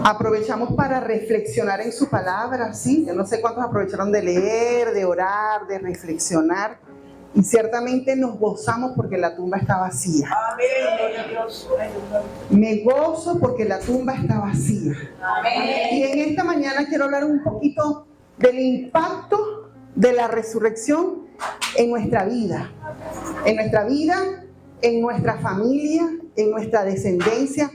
aprovechamos para reflexionar en su palabra, ¿sí? Yo no sé cuántos aprovecharon de leer, de orar, de reflexionar. Y ciertamente nos gozamos porque la tumba está vacía. Me gozo porque la tumba está vacía. Y en esta mañana quiero hablar un poquito del impacto de la resurrección en nuestra vida. En nuestra vida, en nuestra familia, en nuestra descendencia.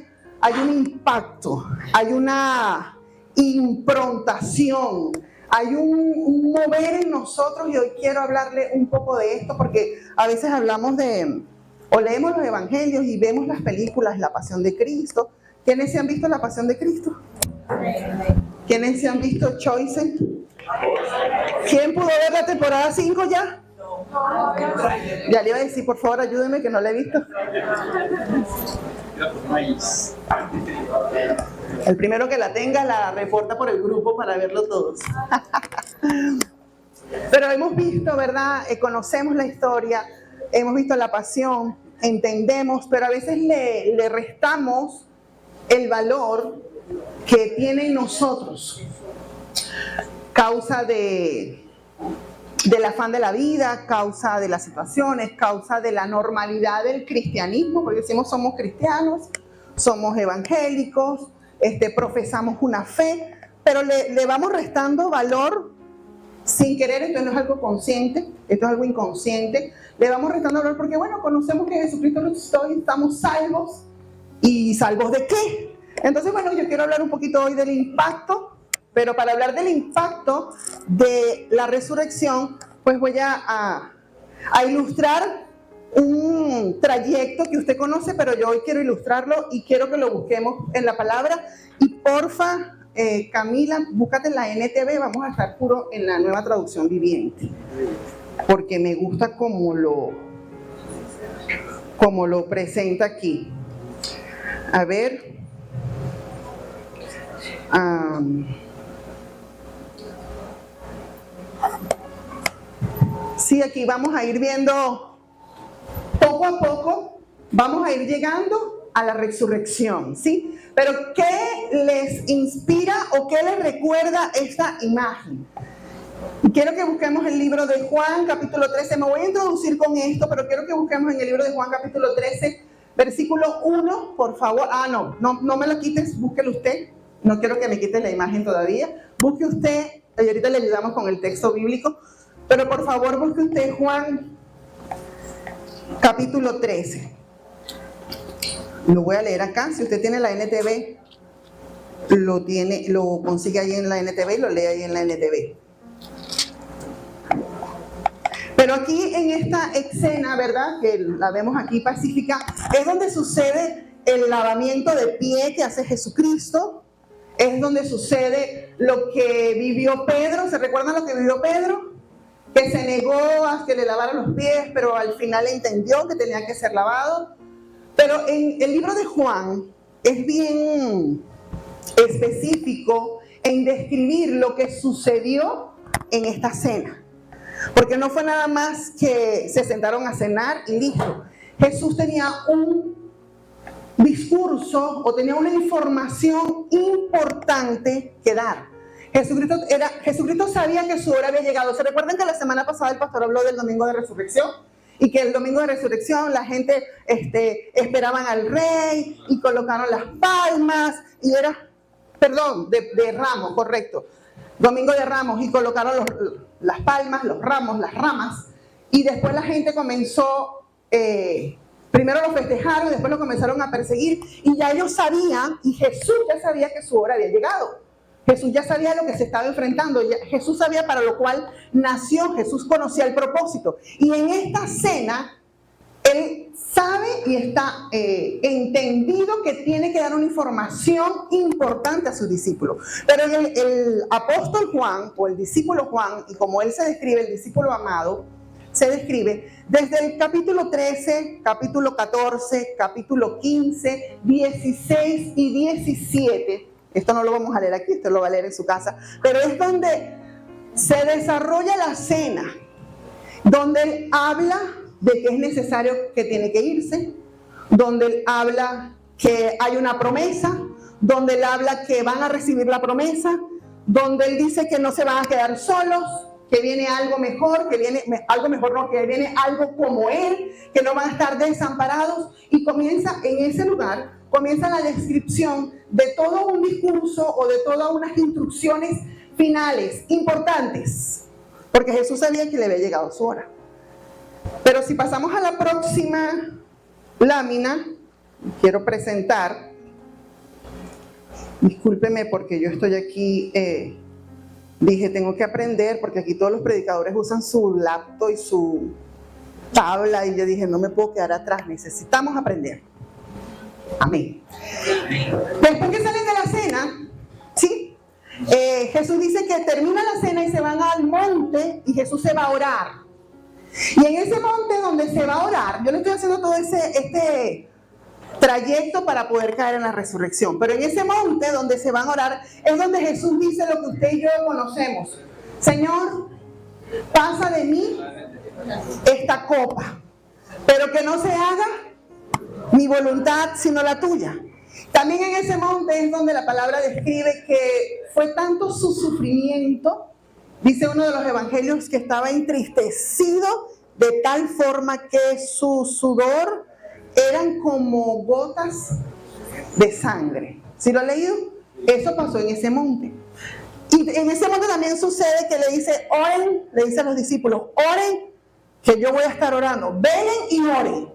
Hay un impacto, hay una improntación, hay un mover en nosotros, y hoy quiero hablarle un poco de esto porque a veces hablamos o leemos los evangelios y vemos las películas, La Pasión de Cristo. ¿Quiénes se han visto La Pasión de Cristo? ¿Quiénes se han visto Choice? ¿Quién pudo ver la temporada 5 ya? Ya le iba a decir, por favor, ayúdeme que no la he visto. El primero que la tenga la reporta por el grupo para verlo todos. Pero hemos visto, ¿verdad? Conocemos la historia, hemos visto la pasión, entendemos, pero a veces le restamos el valor que tiene en nosotros. Causa del afán de la vida, causa de las situaciones, causa de la normalidad del cristianismo, porque decimos somos cristianos, somos evangélicos, profesamos una fe, pero le vamos restando valor sin querer. Esto no es algo consciente, esto es algo inconsciente. Le vamos restando valor porque, bueno, conocemos que Jesucristo resucitó y estamos salvos. ¿Y salvos de qué? Entonces, bueno, yo quiero hablar un poquito hoy del impacto. Pero para hablar del impacto de la resurrección, pues voy a ilustrar un trayecto que usted conoce, pero yo hoy quiero ilustrarlo y quiero que lo busquemos en la palabra. Y porfa, Camila, búscate en la NTV, vamos a estar puro en la Nueva Traducción Viviente, porque me gusta como lo presenta aquí. A ver. Sí, aquí vamos a ir viendo poco a poco, vamos a ir llegando a la resurrección, ¿sí? Pero ¿qué les inspira o qué les recuerda esta imagen? Quiero que busquemos el libro de Juan, capítulo 13. Me voy a introducir con esto, pero quiero que busquemos en el libro de Juan, capítulo 13, versículo 1, por favor. No me lo quites, búsquelo usted. No quiero que me quite la imagen todavía. Busque usted, y ahorita le ayudamos con el texto bíblico. Pero por favor, busque usted Juan, capítulo 13. Lo voy a leer acá. Si usted tiene la NTV, lo consigue ahí en la NTV y lo lee ahí en la NTV. Pero aquí en esta escena, ¿verdad? Que la vemos aquí pacífica, es donde sucede el lavamiento de pie que hace Jesucristo. Es donde sucede lo que vivió Pedro. ¿Se recuerdan lo que vivió Pedro? Que se negó a que le lavaran los pies, pero al final entendió que tenía que ser lavado. Pero en el libro de Juan es bien específico en describir lo que sucedió en esta cena. Porque no fue nada más que se sentaron a cenar y listo. Jesús tenía un discurso o tenía una información importante que dar. Jesucristo sabía que su hora había llegado. ¿Se recuerdan que la semana pasada el pastor habló del domingo de resurrección? Y que el domingo de resurrección la gente esperaban al rey y colocaron las palmas y era, de ramos, correcto. Domingo de Ramos, y colocaron las palmas, los ramos, las ramas, y después la gente comenzó, primero lo festejaron y después lo comenzaron a perseguir, y ya ellos sabían, y Jesús ya sabía que su hora había llegado. Jesús ya sabía lo que se estaba enfrentando, Jesús sabía para lo cual nació, Jesús conocía el propósito. Y en esta cena, Él sabe y está entendido que tiene que dar una información importante a sus discípulos. Pero el apóstol Juan, o el discípulo Juan, y como él se describe, el discípulo amado, se describe desde el capítulo 13, capítulo 14, capítulo 15, 16 y 17. Esto no lo vamos a leer aquí, esto lo va a leer en su casa. Pero es donde se desarrolla la cena, donde él habla de que es necesario, que tiene que irse, donde él habla que hay una promesa, donde él habla que van a recibir la promesa, donde él dice que no se van a quedar solos, que viene algo mejor, que viene algo mejor, no, que viene algo como él, que no van a estar desamparados. Y comienza en ese lugar, comienza la descripción de todo un discurso o de todas unas instrucciones finales, importantes, porque Jesús sabía que le había llegado su hora. Pero si pasamos a la próxima lámina, quiero presentar, discúlpeme porque yo estoy aquí, dije tengo que aprender, porque aquí todos los predicadores usan su laptop y su tabla, y yo dije no me puedo quedar atrás, necesitamos aprender. Amén. Después que salen de la cena, ¿sí? Jesús dice que termina la cena y se van al monte y Jesús se va a orar. Y en ese monte donde se va a orar, yo le estoy haciendo todo este trayecto para poder caer en la resurrección, pero en ese monte donde se van a orar es donde Jesús dice lo que usted y yo conocemos: Señor, pasa de mí esta copa, pero que no se haga mi voluntad sino la tuya. También en ese monte es donde la palabra describe que fue tanto su sufrimiento, dice uno de los evangelios, que estaba entristecido de tal forma que su sudor eran como gotas de sangre. ¿Sí lo ha leído? Eso pasó en ese monte. Y en ese monte también sucede que le dice, oren, le dice a los discípulos, oren, que yo voy a estar orando. Velen y oren.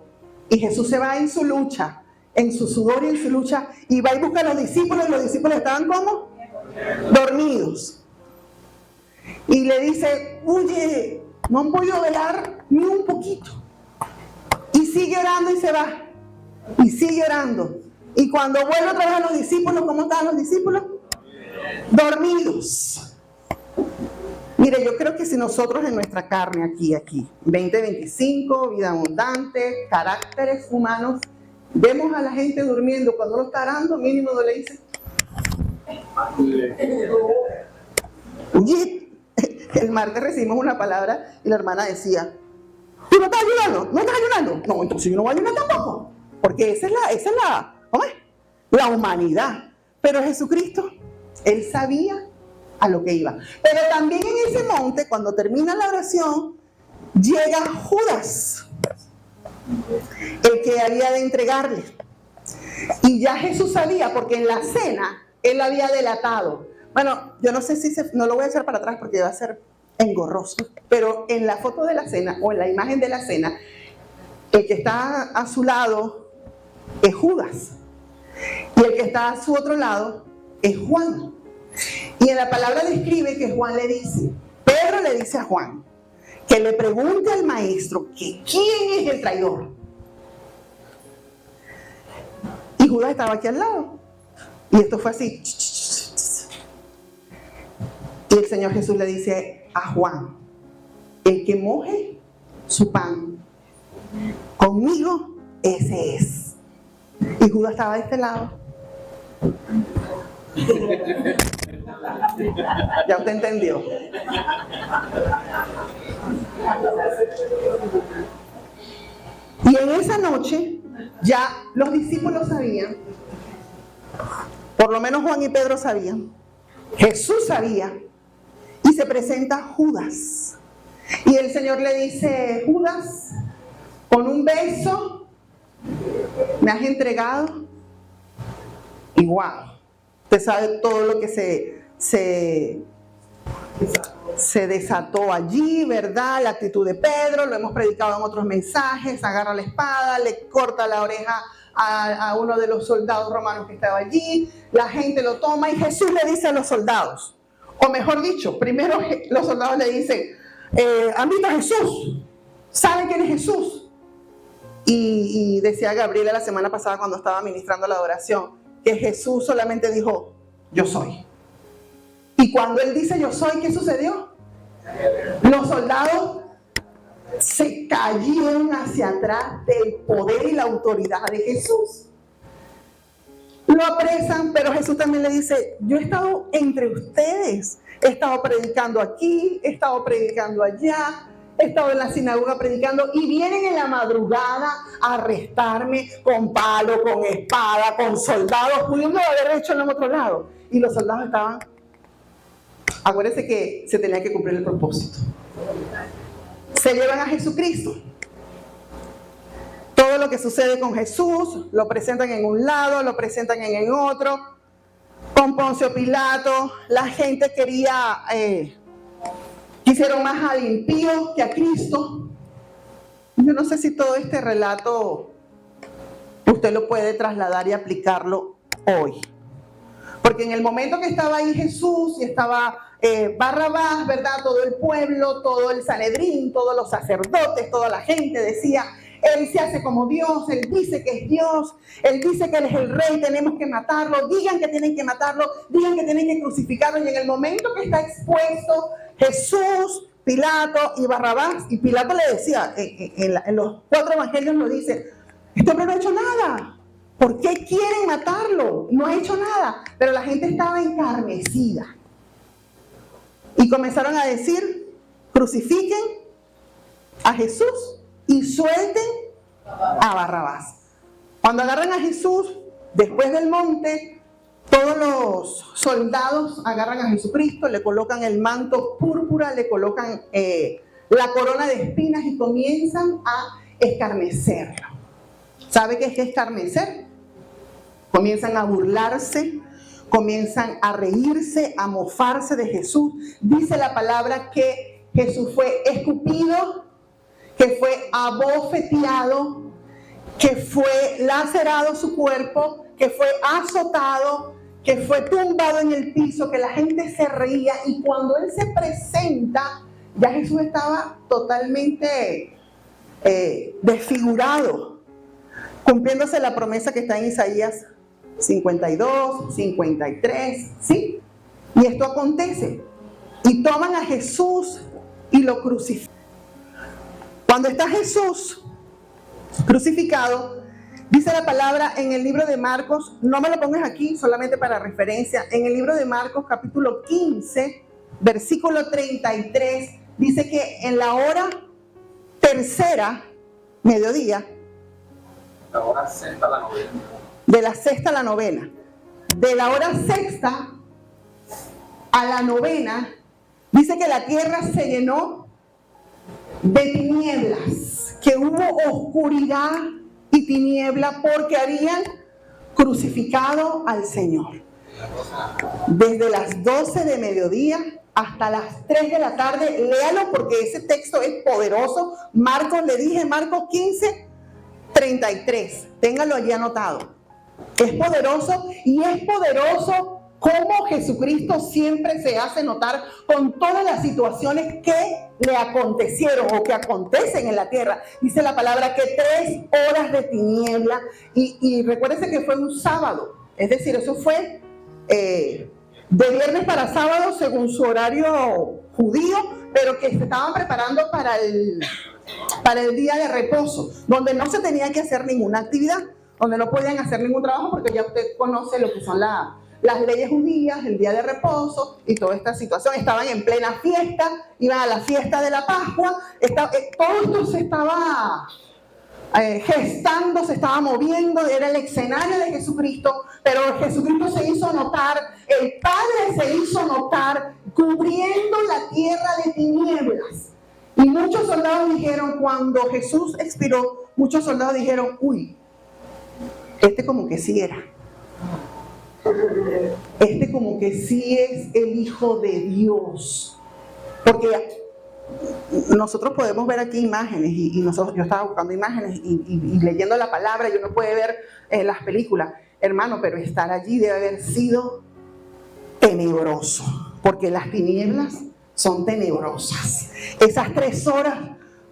Y Jesús se va en su lucha, en su sudor y en su lucha, y va y busca a los discípulos, y los discípulos estaban ¿cómo? Dormidos. Y le dice, oye, no han podido velar ni un poquito. Y sigue orando y se va. Y sigue orando. Y cuando vuelve otra vez a los discípulos, ¿cómo estaban los discípulos? Dormidos. Mire, yo creo que si nosotros en nuestra carne, aquí, 2025, vida abundante, caracteres humanos, vemos a la gente durmiendo, cuando uno está orando, mínimo no le dice, oye, el martes recibimos una palabra y la hermana decía, ¿tú no estás ayunando? ¿No estás ayunando? No, entonces yo no voy a ayunar tampoco, porque esa es la humanidad. Pero Jesucristo, Él sabía a lo que iba. Pero también en ese monte, cuando termina la oración, llega Judas, el que había de entregarle. Y ya Jesús sabía, porque en la cena, Él había delatado. Bueno, yo no sé si no lo voy a echar para atrás porque va a ser engorroso, pero en la foto de la cena, o en la imagen de la cena, el que está a su lado es Judas. Y el que está a su otro lado es Juan. Y en la palabra describe que Juan le dice, Pedro le dice a Juan, que le pregunte al maestro que quién es el traidor. Y Judas estaba aquí al lado. Y esto fue así. Y el Señor Jesús le dice a Juan, el que moje su pan conmigo, ese es. Y Judas estaba de este lado. Ya usted entendió. Y en esa noche ya los discípulos sabían, por lo menos Juan y Pedro sabían, Jesús sabía, y se presenta Judas. Y el Señor le dice, Judas, con un beso me has entregado. Y wow, usted sabe todo lo que se desató allí, ¿verdad? La actitud de Pedro, lo hemos predicado en otros mensajes, agarra la espada, le corta la oreja a uno de los soldados romanos que estaba allí, la gente lo toma y Jesús le dice a los soldados, o mejor dicho, primero los soldados le dicen, ¿han visto a Jesús? ¿Saben quién es Jesús? Y decía Gabriela la semana pasada cuando estaba ministrando la adoración, que Jesús solamente dijo, yo soy. Y cuando Él dice yo soy, ¿qué sucedió? Los soldados se cayeron hacia atrás del poder y la autoridad de Jesús. Lo apresan, pero Jesús también le dice, yo he estado entre ustedes, he estado predicando aquí, he estado predicando allá, he estado en la sinagoga predicando y vienen en la madrugada a arrestarme con palo, con espada, con soldados, pudiendo haber hecho en otro lado. Y los soldados estaban, acuérdense que se tenía que cumplir el propósito. Se llevan a Jesucristo. Todo lo que sucede con Jesús, lo presentan en un lado, lo presentan en el otro. Con Poncio Pilato, la gente quisieron más al impío que a Cristo. Yo no sé si todo este relato usted lo puede trasladar y aplicarlo hoy. Porque en el momento que estaba ahí Jesús y estaba Barrabás, ¿verdad? Todo el pueblo, todo el Sanedrín, todos los sacerdotes, toda la gente decía: Él se hace como Dios, Él dice que es Dios, Él dice que Él es el Rey, tenemos que matarlo, digan que tienen que matarlo, digan que tienen que crucificarlo. Y en el momento que está expuesto Jesús, Pilato y Barrabás, y Pilato le decía, en los 4 evangelios lo dice: este hombre no ha hecho nada, ¿por qué quieren matarlo? No ha hecho nada. Pero la gente estaba encarnecida. Y comenzaron a decir: crucifiquen a Jesús y suelten a Barrabás. Cuando agarran a Jesús, después del monte, todos los soldados agarran a Jesucristo, le colocan el manto púrpura, le colocan la corona de espinas y comienzan a escarnecerlo. ¿Sabe qué es escarnecer? Comienzan a burlarse, comienzan a reírse, a mofarse de Jesús. Dice la palabra que Jesús fue escupido, que fue abofeteado, que fue lacerado su cuerpo, que fue azotado, que fue tumbado en el piso, que la gente se reía. Y cuando Él se presenta, ya Jesús estaba totalmente desfigurado, cumpliéndose la promesa que está en Isaías 52, 53, ¿sí? Y esto acontece. Y toman a Jesús y lo crucifican. Cuando está Jesús crucificado, dice la palabra en el libro de Marcos, no me lo pongas aquí, solamente para referencia, en el libro de Marcos capítulo 15, versículo 33, dice que en la hora tercera, mediodía, la hora sexta a la novena. De la sexta a la novena, de la hora sexta a la novena, dice que la tierra se llenó de tinieblas, que hubo oscuridad y tiniebla porque habían crucificado al Señor. Desde las 12 de mediodía hasta las 3 de la tarde, léalo porque ese texto es poderoso. Marcos, le dije, Marcos 15, 33, téngalo allí anotado. Es poderoso, y es poderoso cómo Jesucristo siempre se hace notar con todas las situaciones que le acontecieron o que acontecen en la tierra. Dice la palabra que 3 horas de tiniebla, y recuérdense que fue un sábado, es decir, eso fue de viernes para sábado según su horario judío, pero que se estaban preparando para el día de reposo, donde no se tenía que hacer ninguna actividad, donde no podían hacer ningún trabajo, porque ya usted conoce lo que son las leyes judías, el día de reposo y toda esta situación. Estaban en plena fiesta, iban a la fiesta de la Pascua, todo esto se estaba gestando, se estaba moviendo, era el escenario de Jesucristo, pero Jesucristo se hizo notar, el Padre se hizo notar, cubriendo la tierra de tinieblas. Y muchos soldados dijeron, cuando Jesús expiró, muchos soldados dijeron: uy, este como que sí era. Este como que sí es el Hijo de Dios. Porque nosotros podemos ver aquí imágenes, yo estaba buscando imágenes y leyendo la palabra, y uno puede ver las películas, hermano, pero estar allí debe haber sido tenebroso, porque las tinieblas son tenebrosas. Esas 3 horas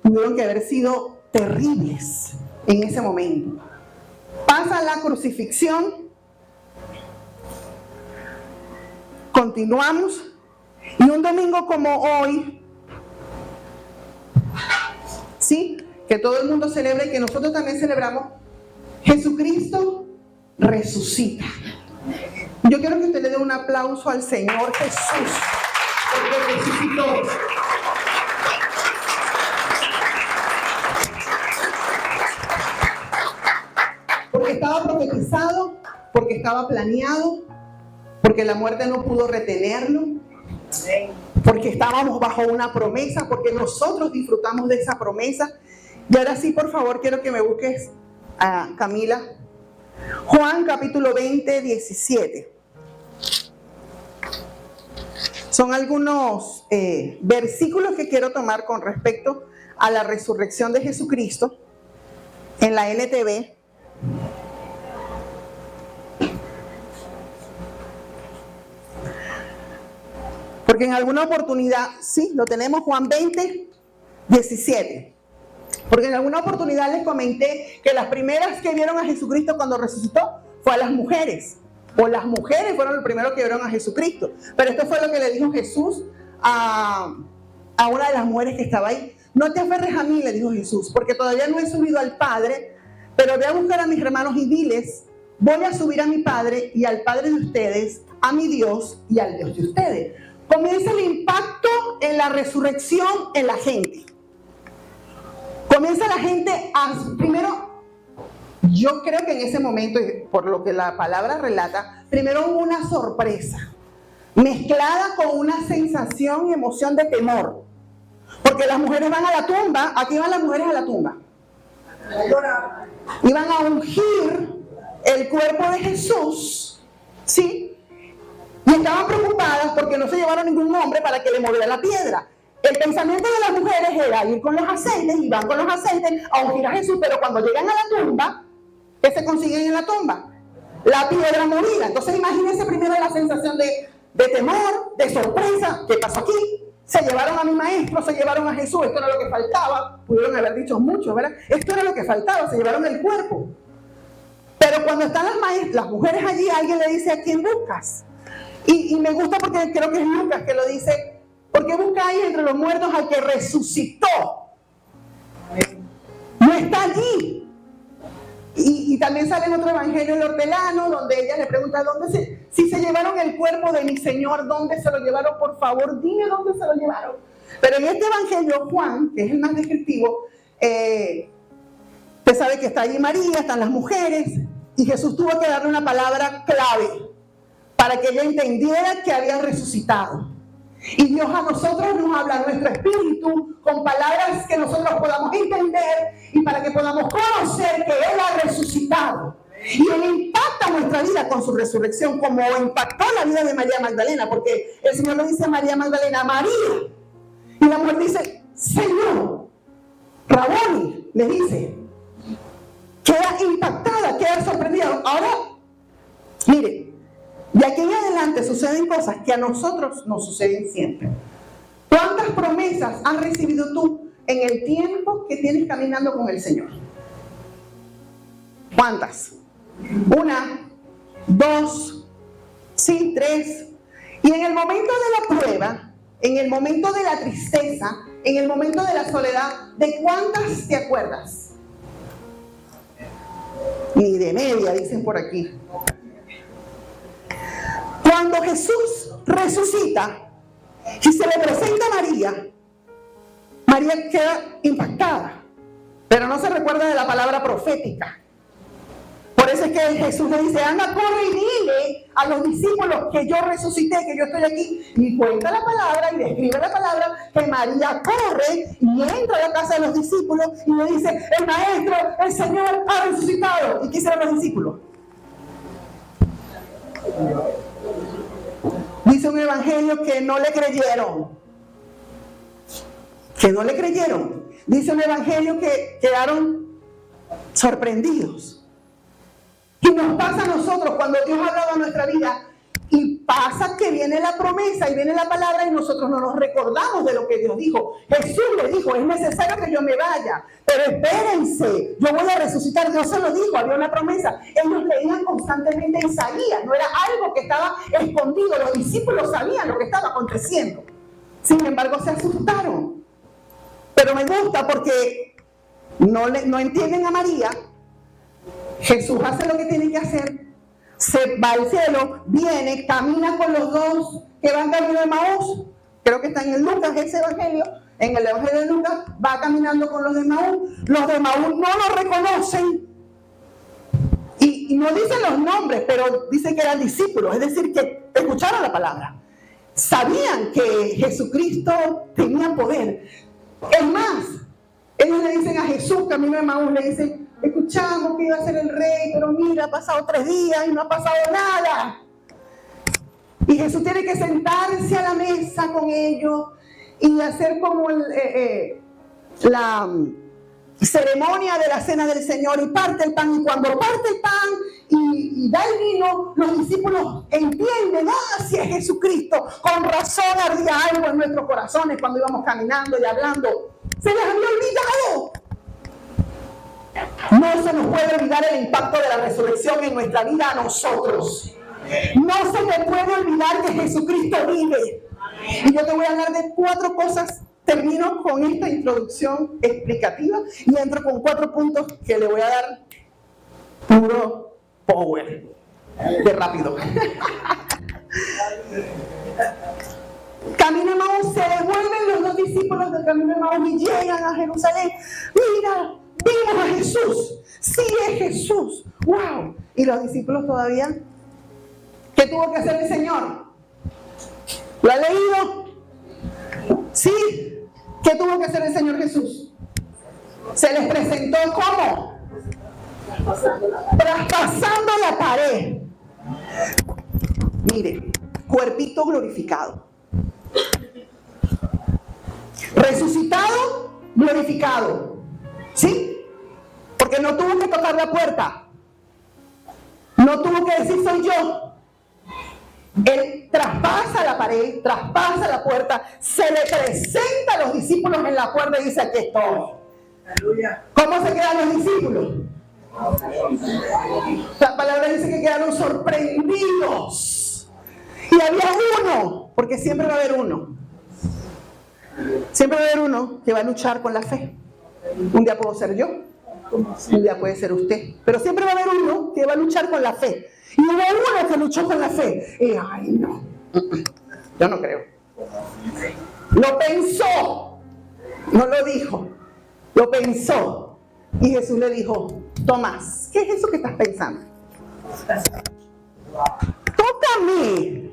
tuvieron que haber sido terribles en ese momento. Pasa la crucifixión, continuamos, y un domingo como hoy, ¿sí?, que todo el mundo celebra y que nosotros también celebramos, Jesucristo resucita. Yo quiero que usted le dé un aplauso al Señor Jesús, porque resucitó. porque estaba planeado, porque la muerte no pudo retenerlo, porque estábamos bajo una promesa, porque nosotros disfrutamos de esa promesa. Y ahora sí, por favor, quiero que me busques a Camila. Juan capítulo 20, 17. Son algunos versículos que quiero tomar con respecto a la resurrección de Jesucristo en la NTV. Porque en alguna oportunidad, sí, lo tenemos, Juan 20, 17. Porque en alguna oportunidad les comenté que las primeras que vieron a Jesucristo cuando resucitó fue a las mujeres. O las mujeres fueron los primeros que vieron a Jesucristo. Pero esto fue lo que le dijo Jesús a una de las mujeres que estaba ahí. No te aferres a mí, le dijo Jesús, porque todavía no he subido al Padre, pero ve a buscar a mis hermanos y diles, voy a subir a mi Padre y al Padre de ustedes, a mi Dios y al Dios de ustedes. Comienza el impacto en la resurrección en la gente. Comienza la gente primero, yo creo que en ese momento, por lo que la palabra relata, primero hubo una sorpresa, mezclada con una sensación y emoción de temor. Porque las mujeres van a la tumba, aquí van las mujeres a la tumba. Iban a ungir el cuerpo de Jesús, ¿sí? Y estaban preocupadas porque no se llevaron ningún hombre para que le moviera la piedra. El pensamiento de las mujeres era ir con los aceites, y van con los aceites a ungir a Jesús, pero cuando llegan a la tumba, ¿qué se consiguen en la tumba? La piedra molida. Entonces imagínense primero la sensación de temor, de sorpresa. ¿Qué pasó aquí? Se llevaron a mi maestro, se llevaron a Jesús, esto era lo que faltaba. Pudieron haber dicho mucho, ¿verdad? Esto era lo que faltaba, se llevaron el cuerpo. Pero cuando están las mujeres allí, alguien le dice, ¿a quién buscas? Y me gusta porque creo que es Lucas que lo dice, ¿por qué buscáis entre los muertos al que resucitó? No está allí. Y también sale en otro evangelio, el hortelano, donde ella le pregunta, si se llevaron el cuerpo de mi Señor, ¿dónde se lo llevaron? Por favor, dime dónde se lo llevaron. Pero en este evangelio, Juan, que es el más descriptivo, usted sabe que está allí María, están las mujeres, y Jesús tuvo que darle una palabra clave para que ella entendiera que había resucitado. Y Dios a nosotros nos habla nuestro espíritu con palabras que nosotros podamos entender y para que podamos conocer que Él ha resucitado. Y Él impacta nuestra vida con su resurrección, como impactó la vida de María Magdalena, porque el Señor le dice a María Magdalena, María. Y la mujer dice, Señor, Raboni, le dice, queda impactada, queda sorprendida. Ahora, mire, de aquí en adelante suceden cosas que a nosotros nos suceden siempre. ¿Cuántas promesas has recibido tú en el tiempo que tienes caminando con el Señor? ¿Cuántas? 1, 2, sí, 3. Y en el momento de la prueba, en el momento de la tristeza, en el momento de la soledad, ¿de cuántas te acuerdas? Ni de media, dicen por aquí. Cuando Jesús resucita y se le presenta a María, María queda impactada, pero no se recuerda de la palabra profética. Por eso es que Jesús le dice, anda, corre y dile a los discípulos que yo resucité, que yo estoy aquí. Y cuenta la palabra y describe la palabra, que María corre y entra a la casa de los discípulos y le dice, el maestro, el Señor ha resucitado. ¿Y qué hicieron los discípulos? Dice un evangelio que no le creyeron. Que no le creyeron. Dice un evangelio que quedaron sorprendidos. Y nos pasa a nosotros cuando Dios ha hablado a nuestra vida y pasa que viene la promesa y viene la palabra y nosotros no nos recordamos de lo que Dios dijo. Jesús le dijo, es necesario que yo me vaya, pero espérense, yo voy a resucitar. Dios se lo dijo, había una promesa. Ellos leían constantemente Isaías, no era algo que estaba escondido, los discípulos sabían lo que estaba aconteciendo. Sin embargo, se asustaron. Pero me gusta porque no entienden a María. Jesús hace lo que tiene que hacer, se va al cielo, viene, camina con los dos que van camino de Maús. Creo que está en el Lucas ese evangelio, en el evangelio de Lucas, va caminando con los de Maús. Los de Maús no lo reconocen y Y no dicen los nombres, pero dicen que eran discípulos, es decir, que escucharon la palabra. Sabían que Jesucristo tenía poder. Es más, ellos le dicen a Jesús, camino de Emaús, le dicen, escuchamos que iba a ser el rey, pero mira, ha pasado 3 días y no ha pasado nada. Y Jesús tiene que sentarse a la mesa con ellos y hacer como la ceremonia de la cena del Señor, y parte el pan, y cuando parte el pan y da el vino, los discípulos entienden, si es Jesucristo, con razón ardía algo en nuestros corazones cuando íbamos caminando y hablando, se les había olvidado. No se nos puede olvidar el impacto de la resurrección en nuestra vida a nosotros. No se te puede olvidar que Jesucristo vive. Y yo te voy a hablar de 4 cosas. Termino con esta introducción explicativa y entro con 4 puntos que le voy a dar puro power. De rápido. Camino de Emaús, se devuelven los 2 discípulos del Camino de Emaús y llegan a Jerusalén. Mira, vimos a Jesús. Sí es Jesús. ¡Wow! Y los discípulos todavía. ¿Qué tuvo que hacer el Señor? ¿Lo ha leído? Sí. ¿Qué tuvo que hacer el Señor Jesús? Se les presentó ¿cómo? Traspasando la pared. Mire, cuerpito glorificado. Resucitado, glorificado. ¿Sí? Porque no tuvo que tocar la puerta. No tuvo que decir soy yo. Él traspasa la pared, traspasa la puerta, se le presenta a los discípulos en la puerta y dice, aquí estoy. ¿Cómo se quedan los discípulos? La palabra dice que quedaron sorprendidos. Y había uno, porque siempre va a haber uno. Siempre va a haber uno que va a luchar con la fe. Un día puedo ser yo, un día puede ser usted, pero siempre va a haber uno que va a luchar con la fe. Y hubo uno que luchó con la fe. Y ay, no. Yo no creo. Lo pensó. No lo dijo. Lo pensó. Y Jesús le dijo, Tomás, ¿qué es eso que estás pensando? Tócame.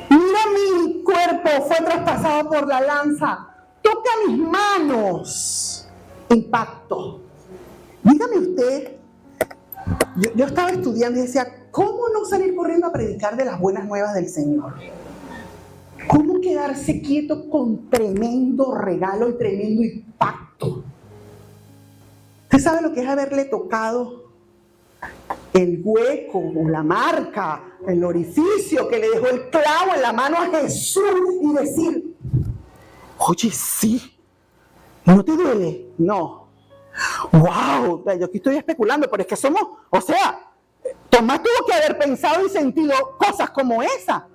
Mira, mi cuerpo fue traspasado por la lanza. Toca mis manos. Impacto. Dígame usted, yo estaba estudiando y decía, ¿cómo no salir corriendo a predicar de las buenas nuevas del Señor? ¿Cómo quedarse quieto con tremendo regalo y tremendo impacto? ¿Usted sabe lo que es haberle tocado el hueco o la marca, el orificio que le dejó el clavo en la mano a Jesús y decir, oye, sí, ¿no te duele? No. ¡Wow! Yo aquí estoy especulando, pero es que somos, o sea, Tomás tuvo que haber pensado y sentido cosas como esa.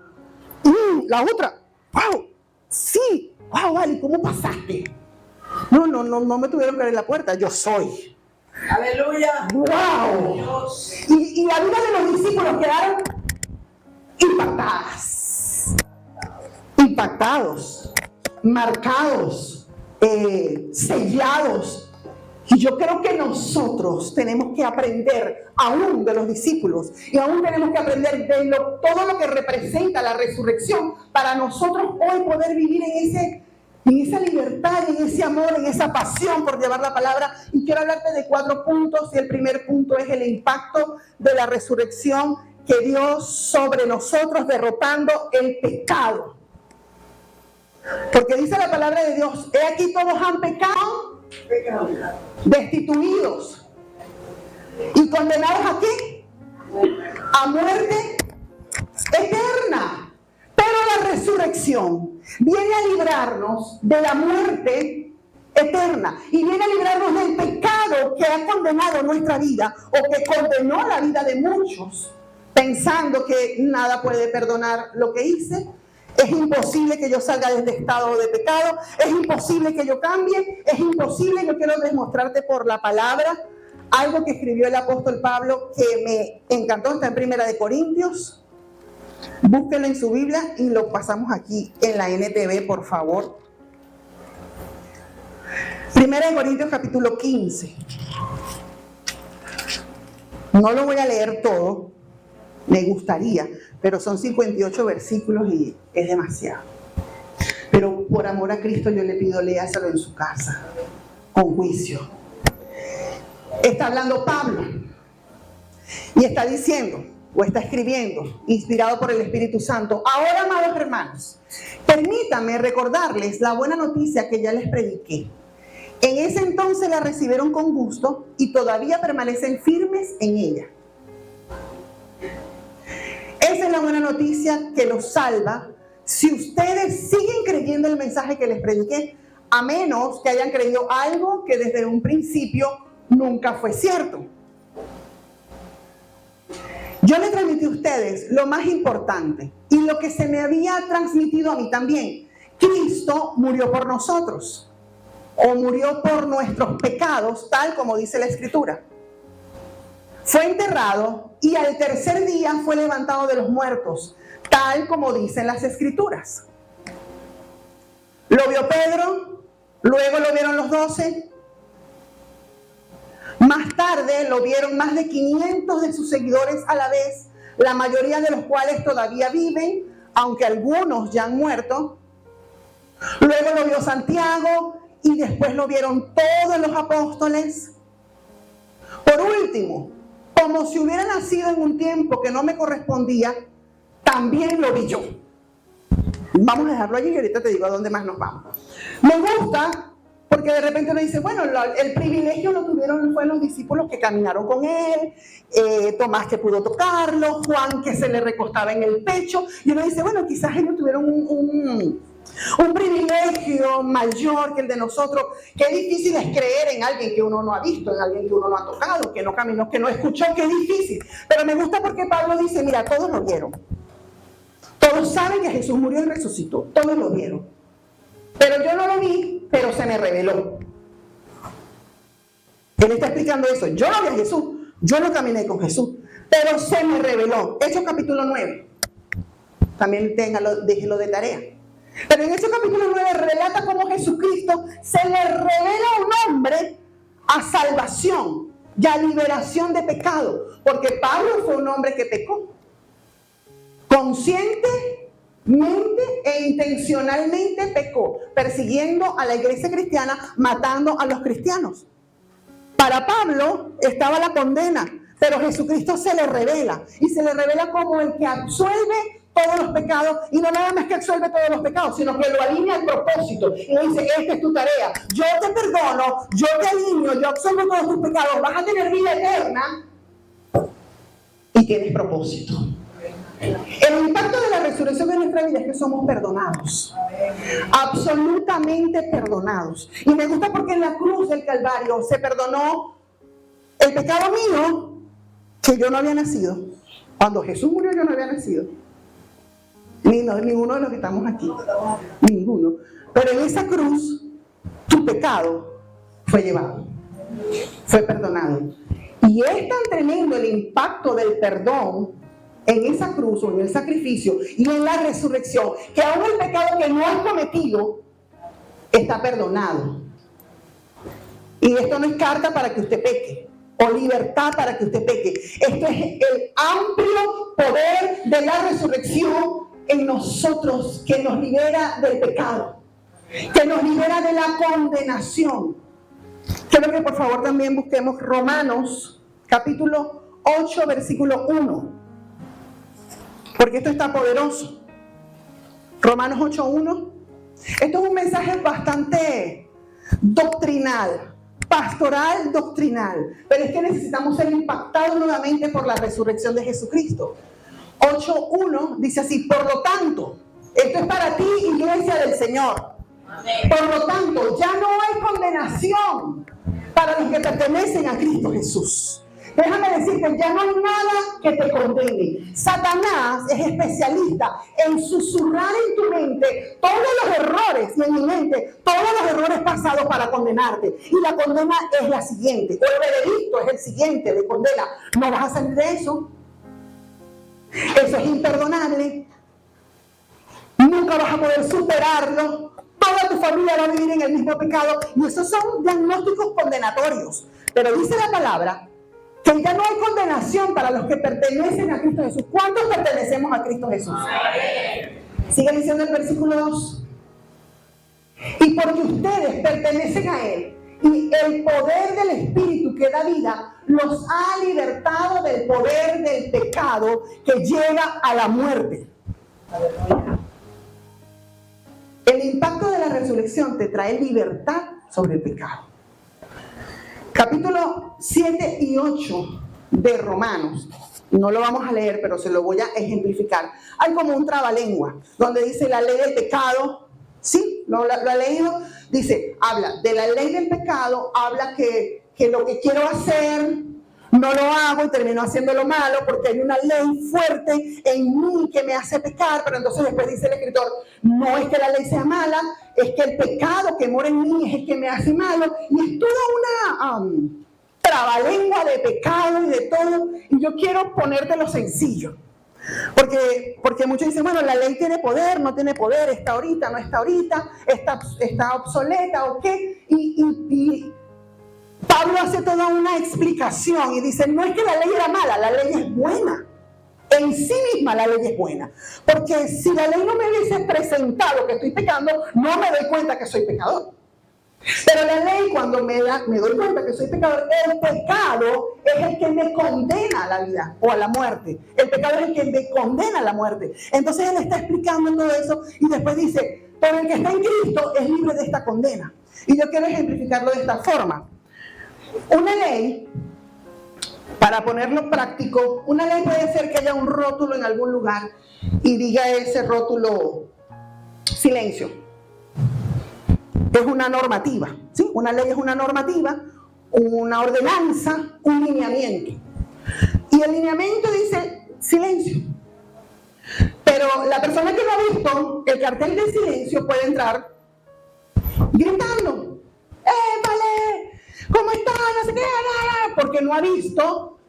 La otra, ¡wow! Sí, ¡wow! Vale, ¿cómo pasaste? No me tuvieron que abrir la puerta, yo soy. ¡Aleluya! ¡Wow! Y la vida de los discípulos quedaron impactados, marcados, sellados. Y yo creo que nosotros tenemos que aprender aún de los discípulos y aún tenemos que aprender de todo lo que representa la resurrección para nosotros hoy poder vivir en esa libertad, en ese amor, en esa pasión por llevar la palabra. Y quiero hablarte de 4 puntos y el primer punto es el impacto de la resurrección que dio sobre nosotros derrotando el pecado. Porque dice la palabra de Dios, he aquí todos han pecado, destituidos y condenados ¿a qué? A muerte eterna. Pero la resurrección viene a librarnos de la muerte eterna y viene a librarnos del pecado que ha condenado nuestra vida o que condenó la vida de muchos, pensando que nada puede perdonar lo que hice. Es imposible que yo salga de este estado de pecado, es imposible que yo cambie, es imposible. Yo quiero demostrarte por la palabra algo que escribió el apóstol Pablo que me encantó, está en 1 Corintios. Búsquenlo en su Biblia y lo pasamos aquí en la NTV, por favor. 1 Corintios capítulo 15. No lo voy a leer todo, me gustaría, pero son 58 versículos y es demasiado. Pero por amor a Cristo yo le pido, léaselo en su casa, con juicio. Está hablando Pablo y está diciendo, o está escribiendo, inspirado por el Espíritu Santo: ahora, amados hermanos, permítanme recordarles la buena noticia que ya les prediqué. En ese entonces la recibieron con gusto y todavía permanecen firmes en ella. Esa es la buena noticia que los salva si ustedes siguen creyendo el mensaje que les prediqué, a menos que hayan creído algo que desde un principio nunca fue cierto. Yo les transmití a ustedes lo más importante y lo que se me había transmitido a mí también. Cristo murió por nosotros, o murió por nuestros pecados, tal como dice la Escritura. Fue enterrado y al tercer día fue levantado de los muertos, tal como dicen las Escrituras. Lo vio Pedro, luego lo vieron los 12. Más tarde lo vieron más de 500 de sus seguidores a la vez, la mayoría de los cuales todavía viven, aunque algunos ya han muerto. Luego lo vio Santiago y después lo vieron todos los apóstoles. Por último, como si hubiera nacido en un tiempo que no me correspondía, también lo vi yo. Vamos a dejarlo allí y ahorita te digo a dónde más nos vamos. Me gusta porque de repente uno dice, bueno, el privilegio lo tuvieron fue los discípulos que caminaron con él, Tomás que pudo tocarlo, Juan que se le recostaba en el pecho, y uno dice, bueno, quizás ellos tuvieron un privilegio mayor que el de nosotros. Qué difícil es creer en alguien que uno no ha visto, en alguien que uno no ha tocado, que no caminó, que no escuchó. Qué difícil. Pero me gusta porque Pablo dice, mira, todos lo vieron. Todos saben que Jesús murió y resucitó. Todos lo vieron. Pero yo no lo vi, pero se me reveló. Él está explicando eso. Yo no vi a Jesús, yo no caminé con Jesús, pero se me reveló. Hechos capítulo 9. También déjelo de tarea. Pero en ese capítulo 9 relata cómo Jesucristo se le revela a un hombre a salvación y a liberación de pecado. Porque Pablo fue un hombre que pecó. Conscientemente e intencionalmente pecó, persiguiendo a la iglesia cristiana, matando a los cristianos. Para Pablo estaba la condena, pero Jesucristo se le revela. Y se le revela como el que absuelve todos los pecados, y no nada más que absuelve todos los pecados, sino que lo alinea al propósito. Y le dice, esta es tu tarea. Yo te perdono, yo te alineo, yo absuelvo todos tus pecados, vas a tener vida eterna y tienes propósito. El impacto de la resurrección en nuestra vida es que somos perdonados, absolutamente perdonados. Y me gusta porque en la cruz del Calvario se perdonó el pecado mío, que yo no había nacido. Cuando Jesús murió yo no había nacido. Ninguno de los que estamos aquí, ninguno. Pero en esa cruz tu pecado fue llevado, fue perdonado. Y es tan tremendo el impacto del perdón en esa cruz o en el sacrificio y en la resurrección, que aún el pecado que no has cometido está perdonado. Y esto no es carta para que usted peque o libertad para que usted peque. Esto es el amplio poder de la resurrección en nosotros, que nos libera del pecado, que nos libera de la condenación. Quiero que por favor también busquemos Romanos capítulo 8 versículo 1, porque esto está poderoso. Romanos 8:1. Esto es un mensaje bastante doctrinal, pastoral doctrinal, pero es que necesitamos ser impactados nuevamente por la resurrección de Jesucristo. 8:1 dice así: por lo tanto, esto es para ti, iglesia del Señor. Amén. Por lo tanto, ya no hay condenación para los que pertenecen a Cristo Jesús. Déjame decirte, ya no hay nada que te condene. Satanás es especialista en susurrar en tu mente todos los errores, y en mi mente, todos los errores pasados para condenarte. Y la condena es la siguiente, o el veredicto es el siguiente de condena. No vas a salir de eso. Eso es imperdonable. Nunca vas a poder superarlo. Toda tu familia va a vivir en el mismo pecado. Y esos son diagnósticos condenatorios. Pero dice la palabra que ya no hay condenación para los que pertenecen a Cristo Jesús. ¿Cuántos pertenecemos a Cristo Jesús? Sigue diciendo el versículo 2. Y porque ustedes pertenecen a Él, y el poder del Espíritu que da vida los ha libertado del poder del pecado que lleva a la muerte. El impacto de la resurrección te trae libertad sobre el pecado. Capítulo 7 y 8 de Romanos, no lo vamos a leer, pero se lo voy a ejemplificar. Hay como un trabalengua, donde dice la ley del pecado. ¿Sí? ¿Lo ha leído? Dice, habla de la ley del pecado, habla que lo que quiero hacer, no lo hago y termino haciendo lo malo porque hay una ley fuerte en mí que me hace pecar. Pero entonces después dice el escritor, no es que la ley sea mala, es que el pecado que mora en mí es el que me hace malo. Y es toda una trabalengua de pecado y de todo. Y yo quiero ponértelo sencillo. Porque muchos dicen, bueno, la ley tiene poder, no tiene poder, está ahorita, no está ahorita, está obsoleta o qué. Y Pablo hace toda una explicación y dice, no es que la ley era mala, la ley es buena. En sí misma la ley es buena. Porque si la ley no me hubiese presentado que estoy pecando, no me doy cuenta que soy pecador. Pero la ley, cuando me doy cuenta que soy pecador, el pecado es el que me condena a la vida o a la muerte. El pecado es el que me condena a la muerte. Entonces él está explicando todo eso y después dice, pero el que está en Cristo es libre de esta condena. Y yo quiero ejemplificarlo de esta forma. Una ley, para ponerlo práctico, una ley puede ser que haya un rótulo en algún lugar y diga ese rótulo, silencio. Es una normativa, ¿sí? Una ley es una normativa, una ordenanza, un lineamiento. Y el lineamiento dice silencio. Pero la persona que no ha visto el cartel de silencio puede entrar gritando, vale, ¿cómo está? No sé qué, porque no ha visto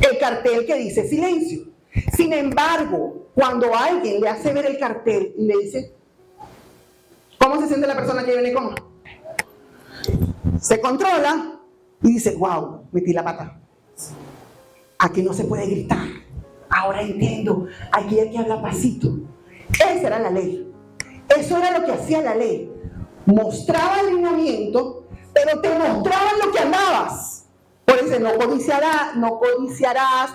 el cartel que dice silencio. Sin embargo, cuando alguien le hace ver el cartel y le dice, ¿cómo se siente la persona que viene cómo? Se controla y dice, wow, metí la pata. Aquí no se puede gritar. Ahora entiendo, aquí hay que hablar pasito. Esa era la ley. Eso era lo que hacía la ley. Mostraba el lineamiento, pero te mostraba lo que amabas. Por eso no codiciarás,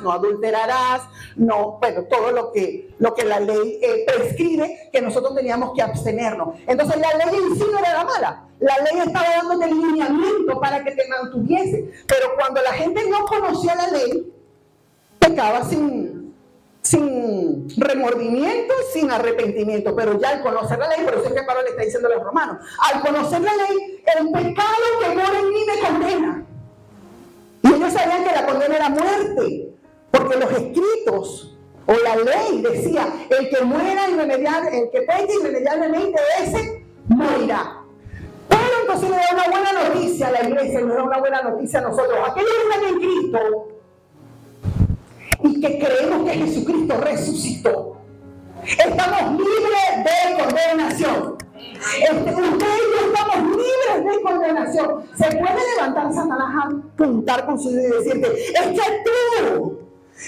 no adulterarás, bueno, todo lo que la ley prescribe, que nosotros teníamos que abstenernos. Entonces la ley en sí no era la mala. La ley estaba dándote el lineamiento para que te mantuviese. Pero cuando la gente no conocía la ley, pecaba sin remordimiento, sin arrepentimiento. Pero ya al conocer la ley, por eso es que Pablo le está diciendo a los romanos, al conocer la ley, el pecado que mora en mí me condena. Y ellos sabían que la condena era muerte, porque los escritos o la ley decía, el que muera el que peque irremediablemente, ese morirá. Pero entonces le da una buena noticia a la iglesia, le da una buena noticia a nosotros, aquellos que están en Cristo y que creemos que Jesucristo resucitó. Estamos libres de condenación. Ustedes y yo estamos libres de condenación. Se puede levantar Satanás a apuntar con su dedo y decirte, es que tú.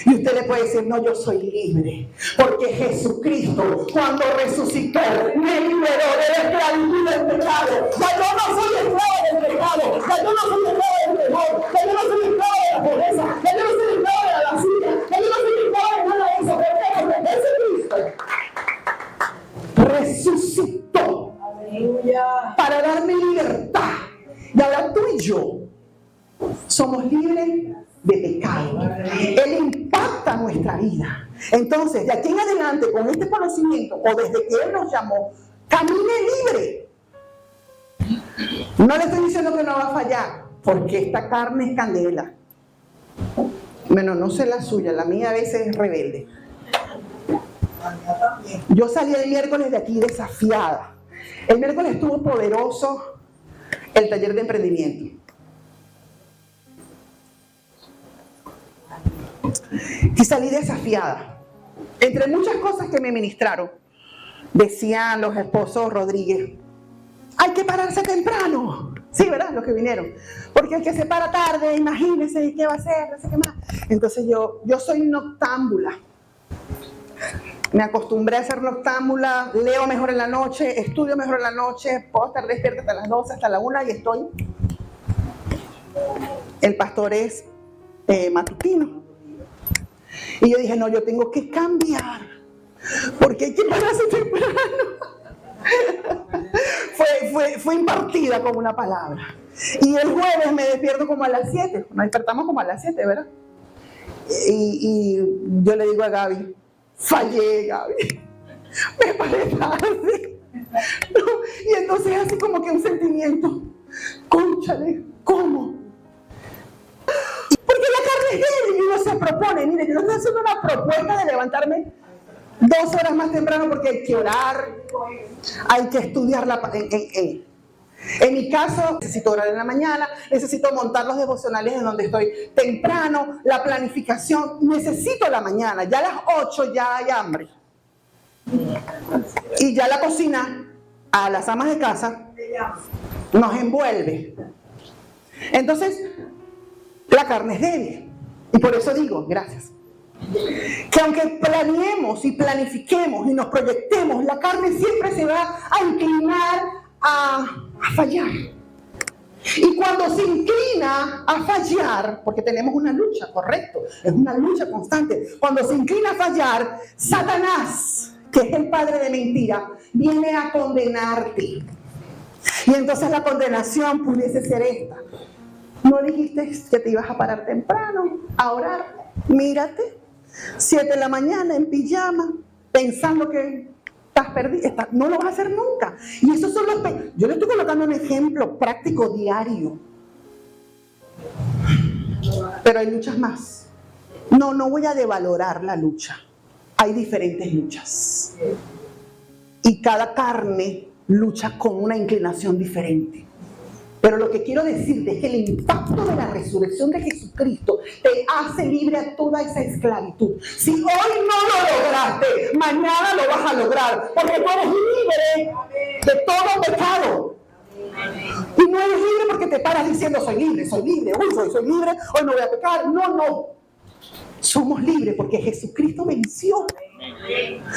Y usted le puede decir, no, yo soy libre. Porque Jesucristo, cuando resucitó, me liberó de la esclavitud del pecado. Ya yo no soy esclavo del pecado. Ya yo no soy esclavo del temor. Ya yo no soy esclavo de la pobreza. Ya yo no soy esclavo de la lascivia. Ya yo no soy esclavo de nada de eso. Porque Jesucristo resucitó para darme libertad. Y ahora tú y yo somos libres de pecado. Él impacta nuestra vida. Entonces, de aquí en adelante, con este conocimiento, o desde que Él nos llamó, camine libre. No le estoy diciendo que no va a fallar, porque esta carne es candela. Bueno, no sé la suya, la mía a veces es rebelde. Yo salí el miércoles de aquí desafiada. El miércoles estuvo poderoso el taller de emprendimiento. Y salí desafiada. Entre muchas cosas que me ministraron, decían los esposos Rodríguez, hay que pararse temprano. Sí, ¿verdad? Los que vinieron. Porque el que se para tarde, imagínense qué va a hacer, no sé qué más. Entonces yo soy noctámbula. Me acostumbré a ser noctámbula, leo mejor en la noche, estudio mejor en la noche, puedo estar despierta hasta las 12, hasta la 1 y estoy. El pastor es matutino. Y yo dije, no, yo tengo que cambiar, porque hay que pararse temprano. fue impartida como una palabra. Y el jueves me despierto como a las 7, nos despertamos como a las 7, ¿verdad? Y yo le digo a Gaby, fallé, Gaby, me paré tarde. No, y entonces así como que un sentimiento, cónchale, ¿cómo? Porque la carne es débil y uno se propone, mire, yo no estoy haciendo una propuesta de levantarme 2 horas más temprano porque hay que orar, hay que estudiar en mi caso, necesito orar en la mañana, necesito montar los devocionales en donde estoy temprano, la planificación, necesito la mañana, ya a las 8 ya hay hambre. Y ya la cocina, a las amas de casa, nos envuelve. Entonces, la carne es débil. Y por eso digo, gracias, que aunque planeemos y planifiquemos y nos proyectemos, la carne siempre se va a inclinar a fallar. Y cuando se inclina a fallar, porque tenemos una lucha, correcto, es una lucha constante, cuando se inclina a fallar, Satanás, que es el padre de mentira, viene a condenarte. Y entonces la condenación pudiese ser esta: no dijiste que te ibas a parar temprano a orar, mírate, 7 de la mañana en pijama, pensando que estás perdida, no lo vas a hacer nunca. Y esos son yo le estoy colocando un ejemplo práctico diario. Pero hay luchas más. No voy a devalorar la lucha. Hay diferentes luchas. Y cada carne lucha con una inclinación diferente. Pero lo que quiero decirte es que el impacto de la resurrección de Jesucristo te hace libre a toda esa esclavitud. Si hoy no lo lograste, mañana lo vas a lograr, porque tú eres libre de todo pecado. Y no eres libre porque te paras diciendo soy libre, soy libre, soy libre, hoy no voy a pecar. No. Somos libres porque Jesucristo venció.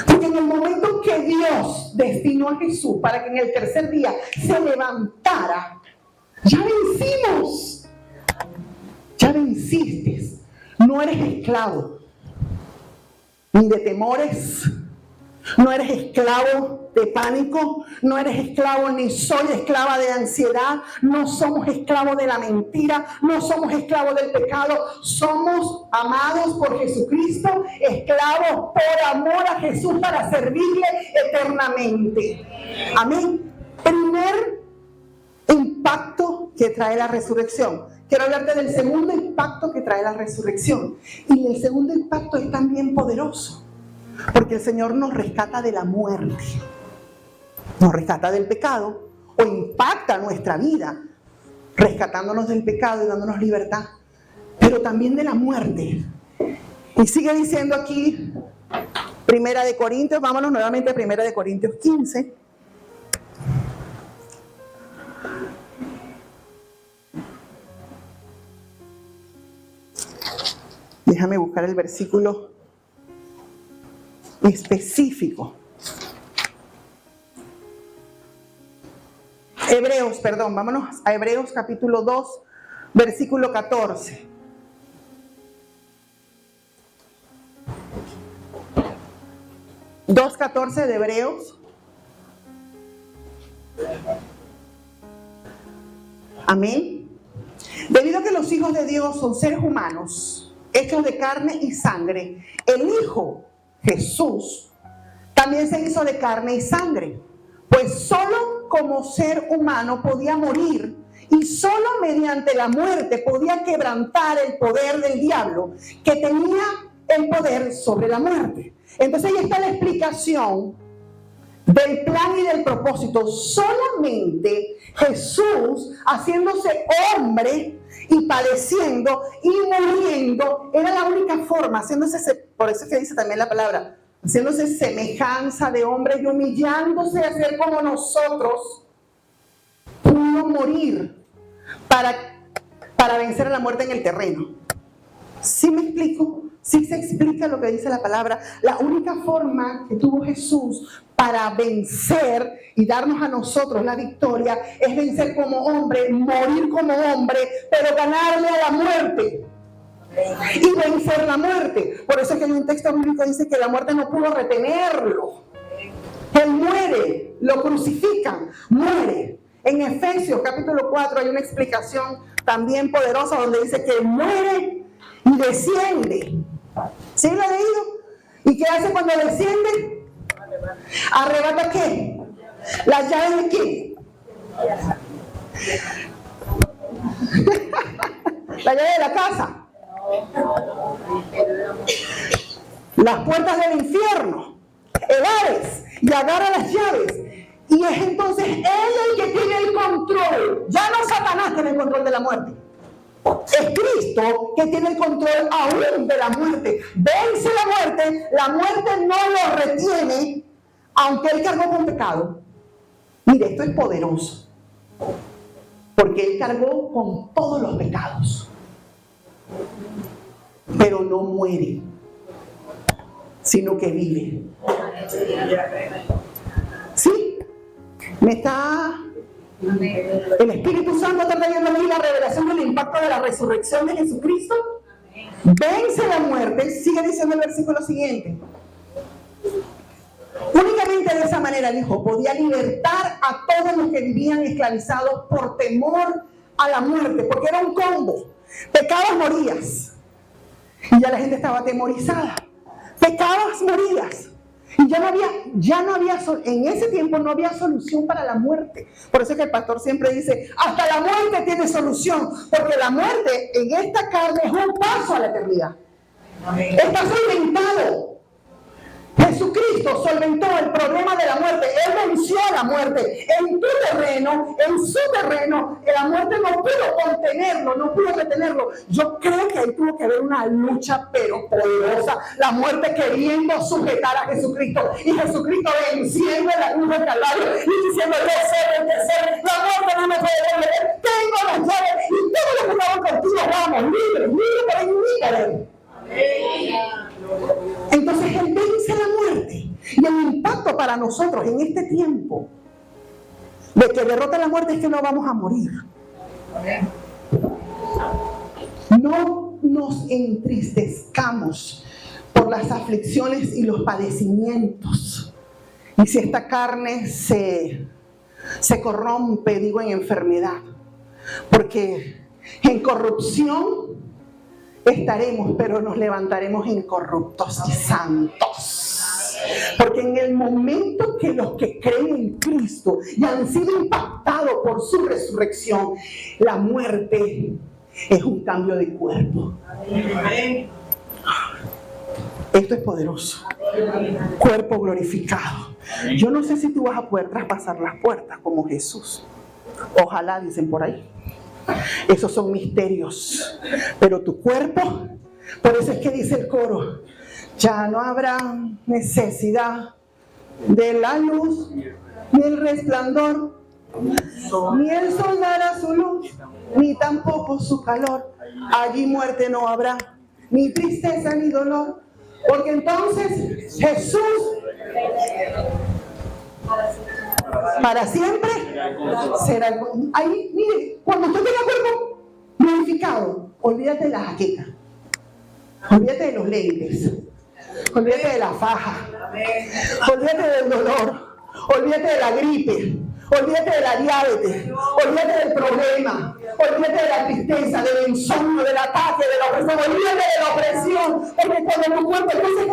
Porque en el momento que Dios destinó a Jesús para que en el tercer día se levantara, ya vencimos. Ya venciste. No eres esclavo ni de temores, no eres esclavo de pánico, no eres esclavo ni soy esclava de ansiedad, no somos esclavos de la mentira, no somos esclavos del pecado, somos amados por Jesucristo, esclavos por amor a Jesús para servirle eternamente. Amén. Primer impacto que trae la resurrección. Quiero hablarte del segundo impacto que trae la resurrección. Y el segundo impacto es también poderoso, porque el Señor nos rescata de la muerte, nos rescata del pecado, o impacta nuestra vida, rescatándonos del pecado y dándonos libertad, pero también de la muerte. Y sigue diciendo aquí, 1 Corintios, vámonos nuevamente a 1 Corintios 15. Déjame buscar el versículo específico. Vámonos a Hebreos capítulo 2, versículo 14. (2:14) de Hebreos. Amén. Debido a que los hijos de Dios son seres humanos, hechos de carne y sangre, el Hijo Jesús también se hizo de carne y sangre, pues solo como ser humano podía morir y solo mediante la muerte podía quebrantar el poder del diablo, que tenía el poder sobre la muerte. Entonces ahí está la explicación del plan y del propósito. Solamente Jesús, haciéndose hombre y padeciendo y muriendo, era la única forma, por eso es que dice también la palabra, haciéndose semejanza de hombre y humillándose a ser como nosotros, pudo morir para vencer a la muerte en el terreno. ¿Sí me explico? Sí se explica lo que dice la palabra. La única forma que tuvo Jesús para vencer y darnos a nosotros la victoria es vencer como hombre, morir como hombre, pero ganarle a la muerte. Y vencer la muerte. Por eso es que en un texto bíblico dice que la muerte no pudo retenerlo. Él muere, lo crucifican, muere. En Efesios capítulo 4 hay una explicación también poderosa donde dice que muere y desciende. ¿Sí lo he leído? ¿Y qué hace cuando desciende? ¿Arrebata qué? ¿Las llaves de qué? La llave de la casa. Las puertas del infierno. El Hades. Y agarra las llaves. Y es entonces él el que tiene el control. Ya no Satanás tiene el control de la muerte. Es Cristo que tiene el control aún de la muerte. Vence la muerte no lo retiene, aunque él cargó con pecado. Mire, esto es poderoso, porque él cargó con todos los pecados, pero no muere, sino que vive. ¿Sí? El Espíritu Santo está trayendo aquí la revelación del impacto de la resurrección de Jesucristo. Vence la muerte. Sigue diciendo el versículo siguiente. Únicamente de esa manera el Hijo podía libertar a todos los que vivían esclavizados por temor a la muerte, porque era un combo. Pecabas, morías. Y ya la gente estaba atemorizada. Pecabas, morías. Y ya no había, en ese tiempo no había solución para la muerte. Por eso es que el pastor siempre dice, hasta la muerte tiene solución, porque la muerte en esta carne es un paso a la eternidad. Está solventado. Jesucristo solventó el problema de la muerte. Él venció a la muerte. En tu terreno, en su terreno, la muerte no pudo contenerlo, no pudo retenerlo. Yo creo que ahí tuvo que haber una lucha, pero poderosa. La muerte queriendo sujetar a Jesucristo. Y Jesucristo venciendo en la cruz del Calvario y diciendo, yo sé vencer. La muerte no me puede detener. Tengo las llaves y todos los que estaban contigo, vamos, libres. Entonces Él vence la muerte. Y el impacto para nosotros en este tiempo de que derrota la muerte es que no vamos a morir. No nos entristezcamos por las aflicciones y los padecimientos. Y si esta carne se corrompe, digo en enfermedad, porque en corrupción estaremos, pero nos levantaremos incorruptos y santos. Porque en el momento que los que creen en Cristo y han sido impactados por su resurrección, la muerte es un cambio de cuerpo. Esto es poderoso. Cuerpo glorificado. Yo no sé si tú vas a poder traspasar las puertas como Jesús. Ojalá, dicen por ahí. Esos son misterios. Pero tu cuerpo, por eso es que dice el coro, ya no habrá necesidad de la luz, ni el resplandor, ni el sol dará su luz, ni tampoco su calor. Allí muerte no habrá, ni tristeza ni dolor, porque entonces Jesús para siempre será el... Ahí, mire, cuando usted tenga cuerpo glorificado, olvídate de la jaqueca, olvídate de los lentes, olvídate de la faja, olvídate del dolor, olvídate de la gripe, olvídate de la diabetes, olvídate del problema, olvídate de la tristeza, del insomnio, del ataque, de la opresión, olvídate de la opresión, porque cuando tu cuerpo, entonces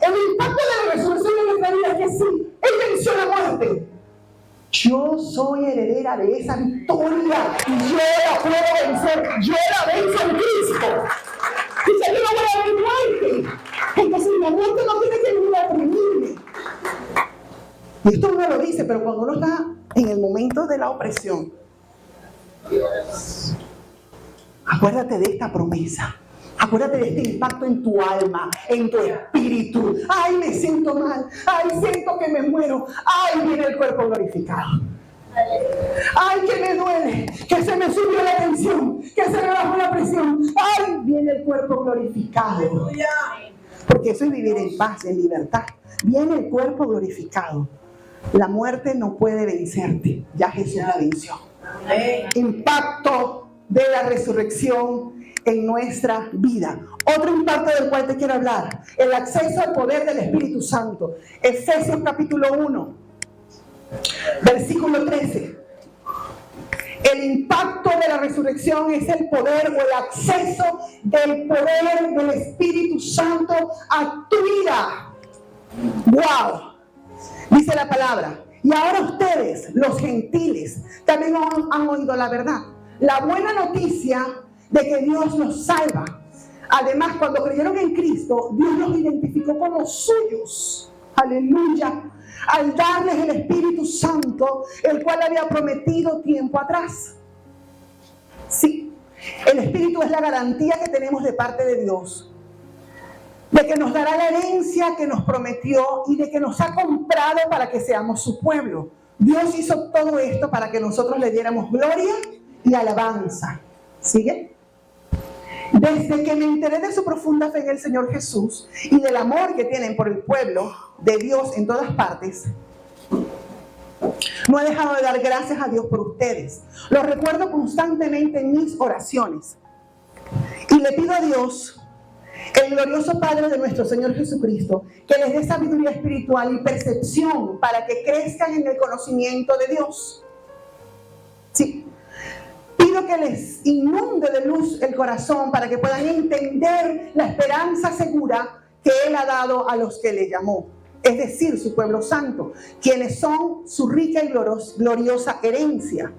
el impacto de la resurrección en nuestra vida es que sí, Él venció la muerte. Yo soy heredera de esa victoria, yo la puedo vencer, yo la venzo en Cristo. Dice que no voy a haber muerte. Entonces la muerte no tiene que venir a oprimirme. Y esto uno lo dice, pero cuando uno está en el momento de la opresión, acuérdate de esta promesa. Acuérdate de este impacto en tu alma, en tu espíritu. Ay, me siento mal. Ay, siento que me muero. Ay, viene el cuerpo glorificado. Ay, que me duele, que se me subió la tensión, que se me bajó la presión. Ay, viene el cuerpo glorificado. Porque eso es vivir en paz, en libertad. Viene el cuerpo glorificado. La muerte no puede vencerte. Ya Jesús la venció. Impacto de la resurrección en nuestra vida. Otro impacto del cual te quiero hablar, el acceso al poder del Espíritu Santo. Efesios capítulo 1, versículo 13. El impacto de la resurrección es el poder o el acceso del poder del Espíritu Santo a tu vida. ¡Wow! Dice la palabra. Y ahora ustedes, los gentiles, también han oído la verdad. La buena noticia de que Dios los salva. Además, cuando creyeron en Cristo, Dios los identificó como suyos. Aleluya. Al darles el Espíritu Santo, el cual había prometido tiempo atrás. Sí, el Espíritu es la garantía que tenemos de parte de Dios, de que nos dará la herencia que nos prometió y de que nos ha comprado para que seamos su pueblo. Dios hizo todo esto para que nosotros le diéramos gloria y alabanza. ¿Sigue? Desde que me enteré de su profunda fe en el Señor Jesús y del amor que tienen por el pueblo de Dios en todas partes, no he dejado de dar gracias a Dios por ustedes. Los recuerdo constantemente en mis oraciones. Y le pido a Dios, el glorioso Padre de nuestro Señor Jesucristo, que les dé sabiduría espiritual y percepción para que crezcan en el conocimiento de Dios. Sí. Pido que les inunde de luz el corazón para que puedan entender la esperanza segura que Él ha dado a los que le llamó, es decir, su pueblo santo, quienes son su rica y gloriosa herencia.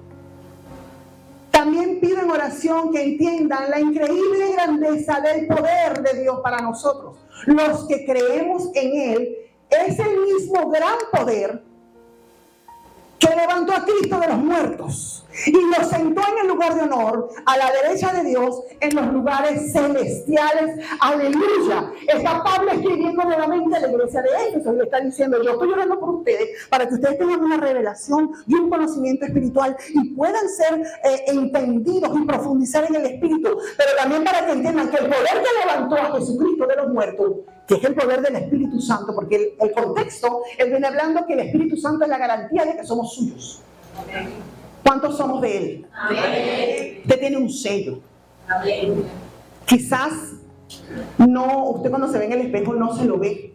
También pido en oración que entiendan la increíble grandeza del poder de Dios para nosotros. Los que creemos en Él, es el mismo gran poder que levantó a Cristo de los muertos y lo sentó en el lugar de honor a la derecha de Dios en los lugares celestiales. Aleluya. Está Pablo escribiendo nuevamente a la iglesia de Éfeso y le está diciendo: yo estoy orando por ustedes para que ustedes tengan una revelación y un conocimiento espiritual y puedan ser entendidos y profundizar en el espíritu, pero también para que entiendan que el poder que levantó a Jesucristo de los muertos, que es el poder del Espíritu Santo, porque el contexto, él viene hablando que el Espíritu Santo es la garantía de que somos suyos. Amén. ¿Cuántos somos de Él? Amén. Usted tiene un sello. Amén. Quizás no, usted cuando se ve en el espejo no se lo ve,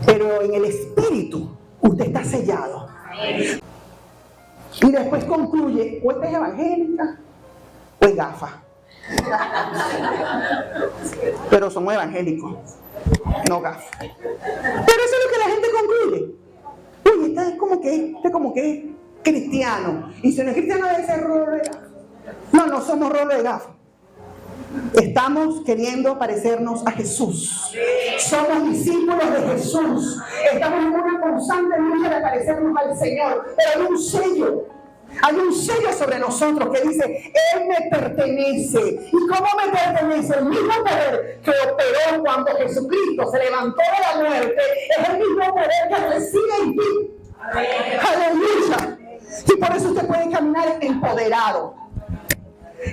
pero en el Espíritu usted está sellado. Amén. Y después concluye: o esta es evangélica o es gafa. Pero somos evangélicos, no gafas. Pero eso es lo que la gente concluye. Uy, este como que es cristiano. Y si no es cristiano debe ser rolo de gafas. No somos rolo de gafas. Estamos queriendo parecernos a Jesús. Somos discípulos de Jesús. Estamos en una constante lucha de parecernos al Señor. Pero hay un sello. Hay un sello sobre nosotros que dice: Él me pertenece. ¿Y cómo me pertenece? El mismo poder que operó cuando Jesucristo se levantó de la muerte es el mismo poder que reside en ti. Aleluya. Y por eso usted puede caminar empoderado,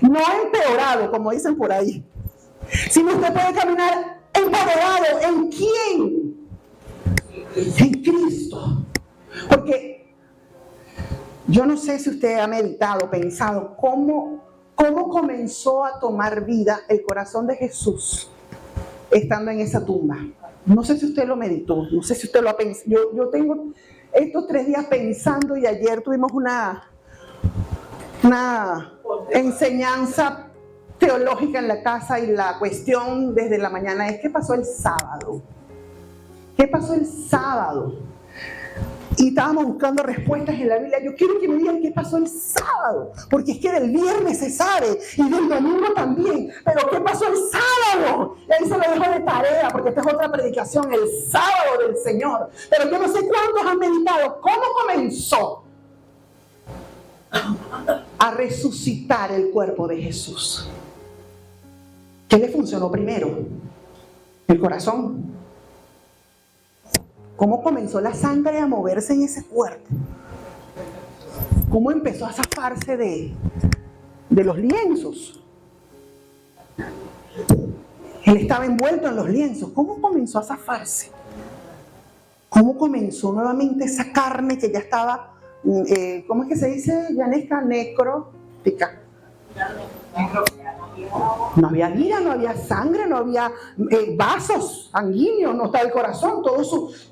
no empeorado como dicen por ahí, sino usted puede caminar empoderado. ¿En quién? En Cristo. Porque yo no sé si usted ha meditado, pensado cómo comenzó a tomar vida el corazón de Jesús estando en esa tumba. No sé si usted lo meditó, no sé si usted lo ha pensado. Yo tengo estos 3 días pensando, y ayer tuvimos una enseñanza teológica en la casa, y la cuestión desde la mañana es: ¿qué pasó el sábado? ¿Qué pasó el sábado? Y estábamos buscando respuestas en la Biblia. Yo quiero que me digan qué pasó el sábado, porque es que del viernes se sabe y del domingo también, pero ¿qué pasó el sábado? Y ahí se lo dejo de tarea, porque esta es otra predicación, el sábado del Señor. Pero yo no sé cuántos han meditado cómo comenzó a resucitar el cuerpo de Jesús. ¿Qué le funcionó primero? El corazón. ¿Cómo comenzó la sangre a moverse en ese cuerpo? cómo empezó a zafarse de los lienzos. Él estaba envuelto en los lienzos. ¿Cómo comenzó a zafarse? ¿Cómo comenzó nuevamente esa carne que ya estaba, ¿cómo es que se dice, Yanesca? Necrótica. No había vida, no había sangre, no había vasos sanguíneos, no estaba el corazón, todos sus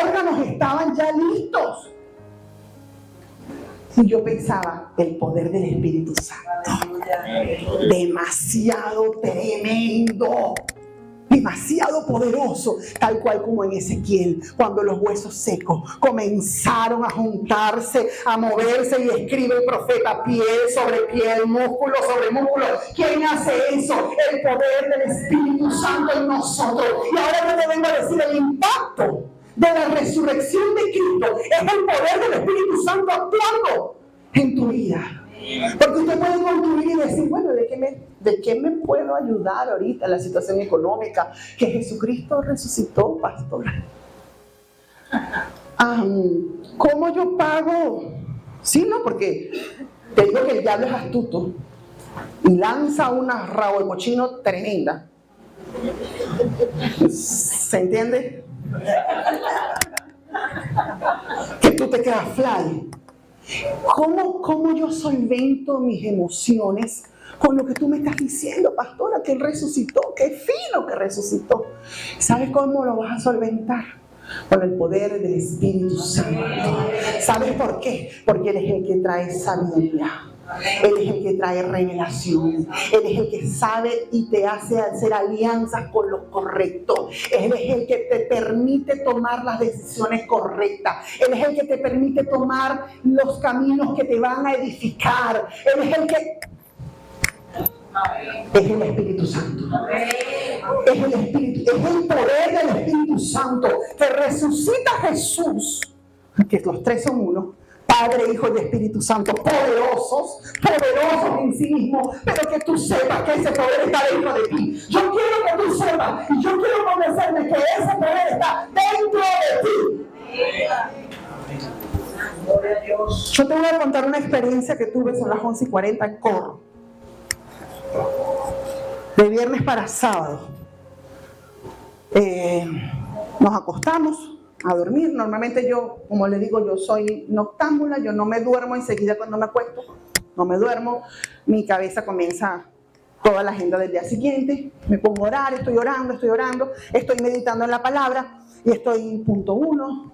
órganos estaban ya listos. Y yo pensaba, el poder del Espíritu Santo, demasiado tremendo, demasiado poderoso, tal cual como en Ezequiel, cuando los huesos secos comenzaron a juntarse, a moverse, y escribe el profeta: piel sobre piel, músculo sobre músculo. ¿Quién hace eso? El poder del Espíritu Santo en nosotros. Y ahora yo te vengo a decir el impacto de la resurrección de Cristo. Es el poder del Espíritu Santo actuando en tu vida. Porque usted puede concluir y decir, bueno, ¿de qué me puedo ayudar ahorita en la situación económica? Que Jesucristo resucitó, pastor. ¿Cómo yo pago? Sí, no, porque te digo que el diablo es astuto y lanza una rabo de cochino tremenda. ¿Se entiende? Que tú te quedas fly. ¿Cómo yo solvento mis emociones con lo que tú me estás diciendo, pastora? Que Él resucitó, qué fino que resucitó. ¿Sabes cómo lo vas a solventar? Con el poder del Espíritu Santo. ¿Sabes por qué? Porque Él es el que trae sabiduría. Él es el que trae revelación. Él es el que sabe y te hace hacer alianzas con los correctos. Él es el que te permite tomar las decisiones correctas. Él es el que te permite tomar los caminos que te van a edificar. Él es el que... Es el Espíritu Santo. Es el Espíritu, es el poder del Espíritu Santo que resucita a Jesús. Que los tres son uno. Padre, Hijo y Espíritu Santo, poderosos en sí mismos, pero que tú sepas que ese poder está dentro de ti. Yo quiero que tú sepas, y yo quiero convencerme que ese poder está dentro de ti. Yo te voy a contar una experiencia que tuve, son las 11:40 en Corro, de viernes para sábado. Nos acostamos a dormir. Normalmente yo, como le digo, yo soy noctámbula, yo no me duermo enseguida cuando me acuesto, no me duermo, mi cabeza comienza toda la agenda del día siguiente, me pongo a orar, estoy orando, estoy meditando en la palabra y estoy punto 1,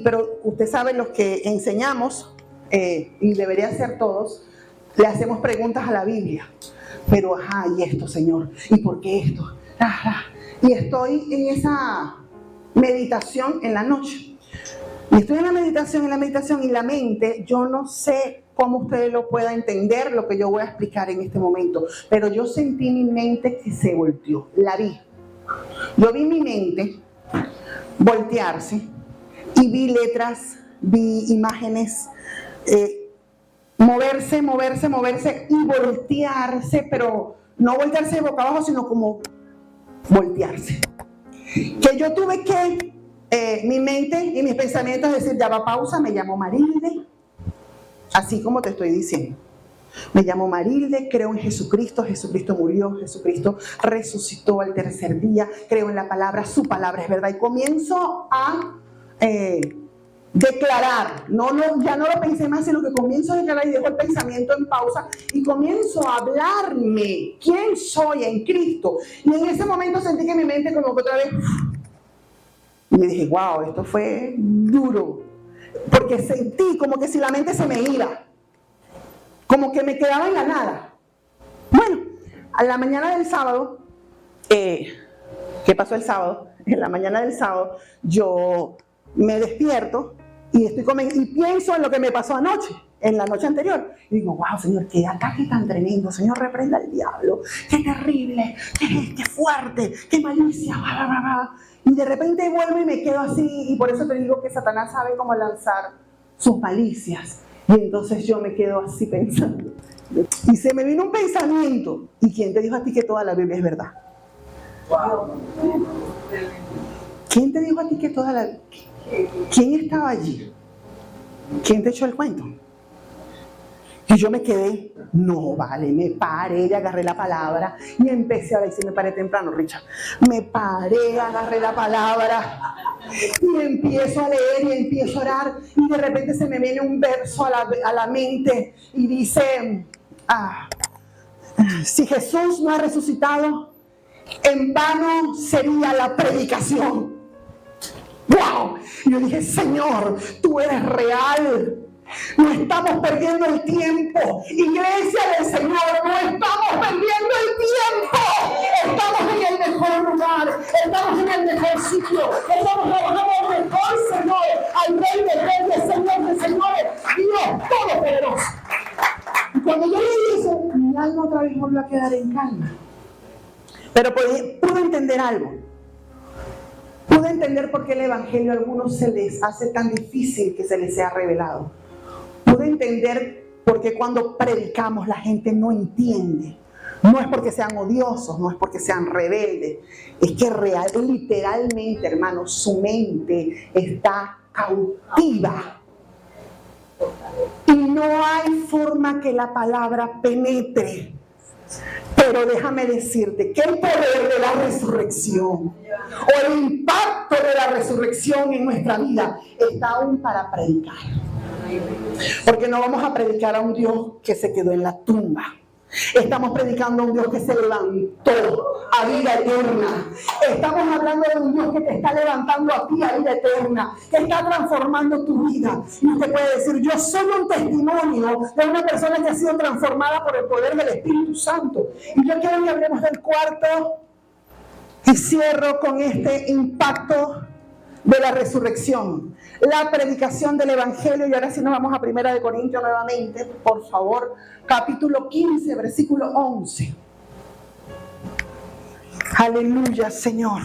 pero usted sabe, los que enseñamos, y debería ser todos, le hacemos preguntas a la Biblia, pero ¿y esto, Señor? ¿Y por qué esto? Y estoy en esa meditación en la noche. Y estoy en la meditación y la mente, yo no sé cómo usted lo pueda entender, lo que yo voy a explicar en este momento, pero yo sentí mi mente que se volteó, la vi. Yo vi mi mente voltearse y vi letras, vi imágenes, moverse y voltearse, pero no voltearse de boca abajo, sino como voltearse. Que yo tuve que, mi mente y mis pensamientos, decir, ya va, pausa, me llamo Marilde, así como te estoy diciendo. Me llamo Marilde, creo en Jesucristo, Jesucristo murió, Jesucristo resucitó al tercer día, creo en la palabra, su palabra es verdad. Y comienzo a declarar, ya no lo pensé más, sino que comienzo a declarar y dejo el pensamiento en pausa y comienzo a hablarme quién soy en Cristo. Y en ese momento sentí que mi mente como que otra vez, y me dije, wow, esto fue duro, porque sentí como que si la mente se me iba, como que me quedaba en la nada. Bueno, a la mañana del sábado, ¿qué pasó el sábado? En la mañana del sábado yo me despierto y pienso en lo que me pasó anoche, en la noche anterior. Y digo, wow, Señor, qué ataque tan tremendo. Señor, reprenda al diablo. Qué terrible, qué fuerte, qué malicia. Y de repente vuelvo y me quedo así. Y por eso te digo que Satanás sabe cómo lanzar sus malicias. Y entonces yo me quedo así pensando. Y se me vino un pensamiento. ¿Y quién te dijo a ti que toda la Biblia es verdad? Wow. ¿Quién te dijo a ti que toda la... ¿Quién estaba allí? ¿Quién te echó el cuento? Y yo me quedé, no vale, me paré y agarré la palabra y empecé a decir, me paré temprano, Richard, me paré, agarré la palabra y empiezo a leer y empiezo a orar y de repente se me viene un verso a la mente y dice, si Jesús no ha resucitado, en vano sería la predicación. ¡Wow! Y yo dije, Señor, tú eres real. No estamos perdiendo el tiempo. Iglesia del Señor, no estamos perdiendo el tiempo. Estamos en el mejor lugar. Estamos en el mejor sitio. Estamos trabajando al mejor Señor. Al Rey de Reyes, Señor de Señores. Dios Todopoderoso. Y cuando yo leí eso, mi alma otra vez volvió a quedar en calma. Pero pude entender algo. Pude entender por qué el Evangelio a algunos se les hace tan difícil que se les sea revelado. Pude entender por qué cuando predicamos la gente no entiende. No es porque sean odiosos, no es porque sean rebeldes. Es que literalmente, hermanos, su mente está cautiva. Y no hay forma que la palabra penetre. Pero déjame decirte que el poder de la resurrección o el impacto de la resurrección en nuestra vida está aún para predicar. Porque no vamos a predicar a un Dios que se quedó en la tumba. Estamos predicando a un Dios que se levantó a vida eterna. Estamos hablando de un Dios que te está levantando a ti a vida eterna, que está transformando tu vida. Y usted puede decir, yo soy un testimonio de una persona que ha sido transformada por el poder del Espíritu Santo. Y yo quiero que hablemos del cuarto y cierro con este impacto de la resurrección, la predicación del Evangelio. Y ahora sí nos vamos a 1 Corintios nuevamente, por favor, capítulo 15, versículo 11. Aleluya, Señor.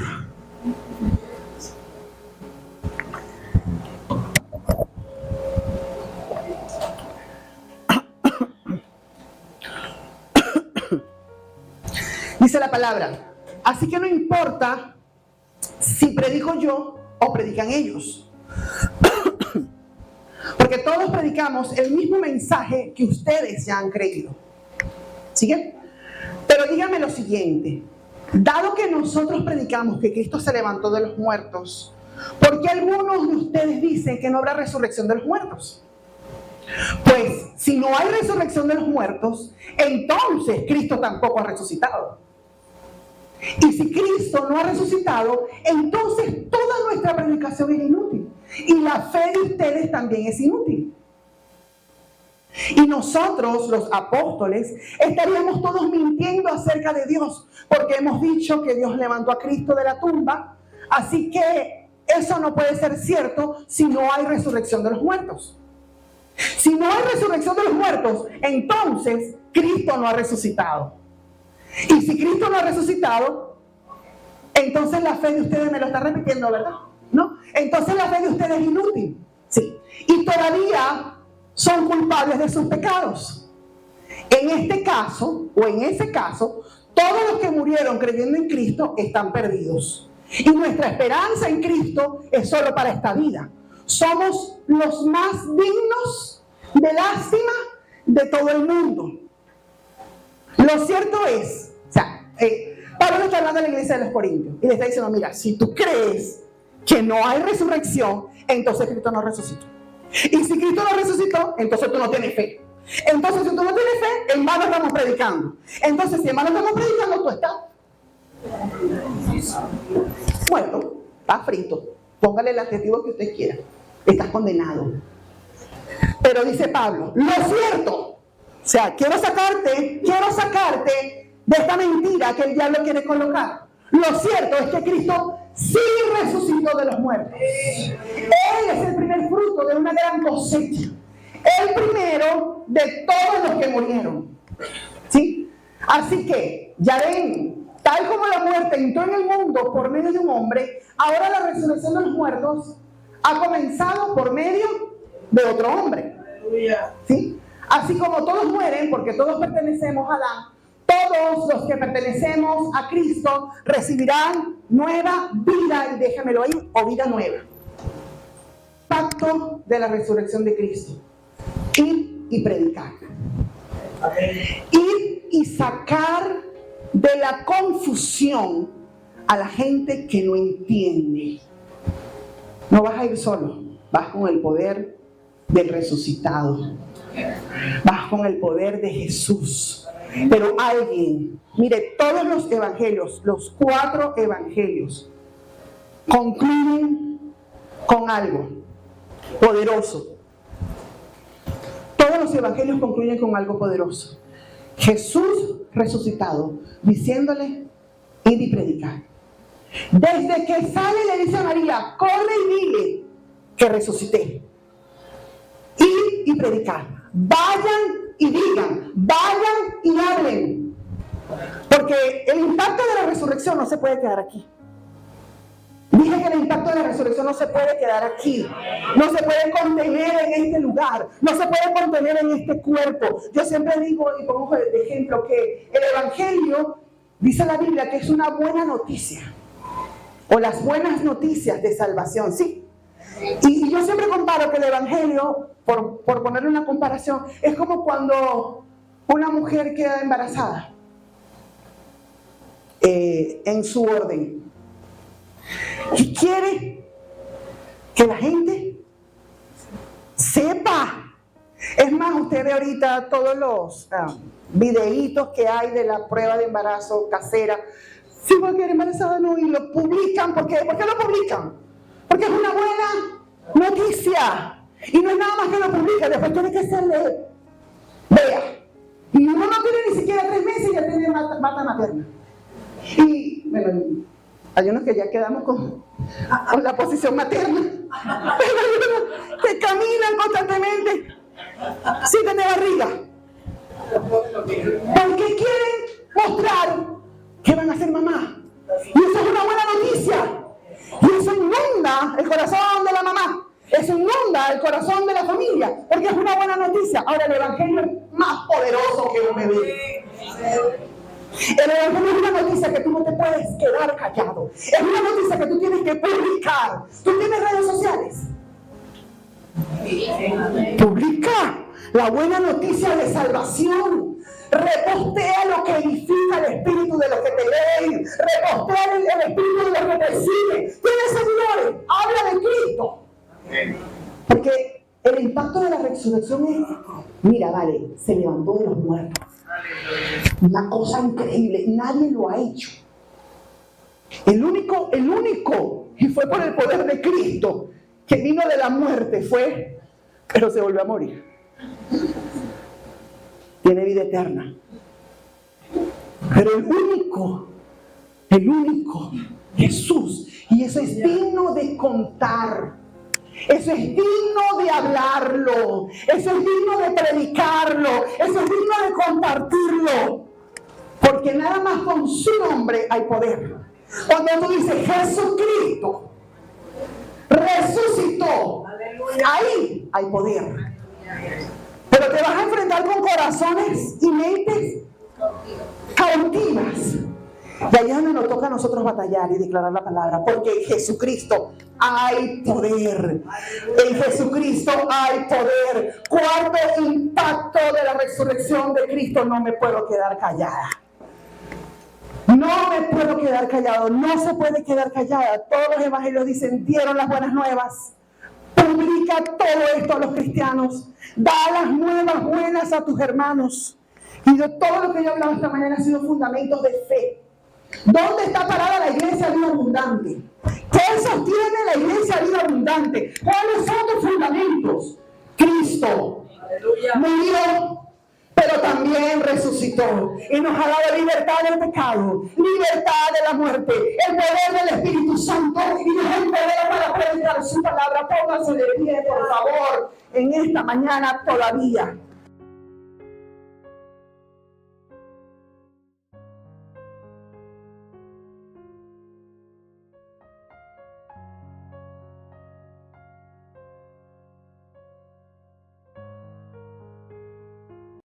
Dice la palabra, así que no importa si predico yo o predican ellos. Porque todos predicamos el mismo mensaje que ustedes ya han creído. ¿Sigue? Pero dígame lo siguiente. Dado que nosotros predicamos que Cristo se levantó de los muertos, ¿por qué algunos de ustedes dicen que no habrá resurrección de los muertos? Pues si no hay resurrección de los muertos, entonces Cristo tampoco ha resucitado. Y si Cristo no ha resucitado, entonces toda nuestra predicación es inútil. Y la fe de ustedes también es inútil. Y nosotros, los apóstoles, estaríamos todos mintiendo acerca de Dios, porque hemos dicho que Dios levantó a Cristo de la tumba. Así que eso no puede ser cierto si no hay resurrección de los muertos. Si no hay resurrección de los muertos, entonces Cristo no ha resucitado. Y si Cristo no ha resucitado, entonces la fe de ustedes, me lo está repitiendo, ¿verdad? ¿No? Entonces la fe de ustedes es inútil. Sí. Y todavía son culpables de sus pecados. En este caso, o en ese caso, todos los que murieron creyendo en Cristo están perdidos. Y nuestra esperanza en Cristo es solo para esta vida. Somos los más dignos de lástima de todo el mundo. Lo cierto es, Pablo le está hablando a la iglesia de los Corintios y le está diciendo, mira, si tú crees que no hay resurrección, entonces Cristo no resucitó. Y si Cristo no resucitó, entonces tú no tienes fe. Entonces si tú no tienes fe, en vano estamos predicando. Entonces si en vano estamos predicando, tú estás muerto, estás frito. Póngale el adjetivo que usted quiera. Estás condenado. Pero dice Pablo, lo cierto, quiero sacarte de esta mentira que el diablo quiere colocar. Lo cierto es que Cristo sí resucitó de los muertos. Él es el primer fruto de una gran cosecha. El primero de todos los que murieron. ¿Sí? Así que, ya ven, tal como la muerte entró en el mundo por medio de un hombre, ahora la resurrección de los muertos ha comenzado por medio de otro hombre. ¿Sí? Así como todos mueren, porque todos pertenecemos a Adán, todos los que pertenecemos a Cristo recibirán nueva vida, y déjamelo ahí, o vida nueva. impacto de la resurrección de Cristo. Ir y predicar. Ir y sacar de la confusión a la gente que no entiende. No vas a ir solo, vas con el poder del resucitado. Vas con el poder de Jesús. Pero alguien, mire, todos los evangelios, los 4 evangelios, concluyen con algo poderoso. Todos los evangelios concluyen con algo poderoso. Jesús resucitado, diciéndole, id y predicar. Desde que sale le dice a María, corre y dile que resucité. Id y predicar. Vayan y digan, vayan y hablen. Porque el impacto de la resurrección no se puede quedar aquí. Dije que el impacto de la resurrección no se puede quedar aquí. No se puede contener en este lugar. No se puede contener en este cuerpo. Yo siempre digo y pongo de ejemplo que el evangelio, dice la Biblia, que es una buena noticia. O las buenas noticias de salvación, ¿sí? Y yo siempre comparo que el evangelio, por ponerle una comparación, es como cuando una mujer queda embarazada en su orden. Y quiere que la gente sepa. Es más, usted ve ahorita todos los videitos que hay de la prueba de embarazo casera. Si va a quedar embarazada, no, y lo publican. ¿Por qué? ¿Por qué lo publican? Porque es una buena noticia. Y no es nada más que lo publican, después tiene que ser vea. Y uno no tiene ni siquiera 3 meses y ya tiene bata materna. Y bueno, hay unos que ya quedamos con la posición materna. Pero hay unos que caminan constantemente sin tener barriga. Porque quieren mostrar que van a ser mamá. Y eso es una buena noticia. Y eso inunda el corazón de la mamá. Eso inunda el corazón de la familia. Porque es una buena noticia. Ahora el evangelio es más poderoso que un bebé. El evangelio es una noticia que tú no te puedes quedar callado. Es una noticia que tú tienes que publicar. ¿Tú tienes redes sociales? Publica la buena noticia de salvación. Repostea lo que edifica el espíritu de los que te leen. Repostea el espíritu de los que te siguen. Tienes seguidores. Habla de Cristo. Porque el impacto de la resurrección es, mira, vale, se levantó de los muertos. Una cosa increíble. Nadie lo ha hecho. El único, y fue por el poder de Cristo, que vino de la muerte, pero se volvió a morir. Tiene vida eterna. Pero el único, Jesús. Y eso es digno de contar. Eso es digno de hablarlo. Eso es digno de predicarlo. Eso es digno de compartirlo. Porque nada más con su nombre hay poder. Cuando tú dices Jesucristo resucitó, ahí hay poder. Pero te vas a enfrentar con corazones y mentes cautivas. Y ahí es donde nos toca a nosotros batallar y declarar la palabra. Porque en Jesucristo hay poder. En Jesucristo hay poder. Cuarto impacto de la resurrección de Cristo. No me puedo quedar callada. No me puedo quedar callado. No se puede quedar callada. Todos los evangelios dicen, dieron las buenas nuevas. Publica todo esto a los cristianos. Da las nuevas buenas a tus hermanos. Y de todo lo que yo he hablado esta mañana ha sido fundamentos de fe. ¿Dónde está parada la iglesia vida abundante? ¿Qué sostiene la iglesia vida abundante? ¿Cuáles son tus fundamentos? Cristo murió, pero también resucitó y nos ha dado libertad del pecado, libertad de la muerte, el poder del Espíritu Santo y nos da el poder para predicar su palabra. Pónganse de pie, por favor, en esta mañana todavía.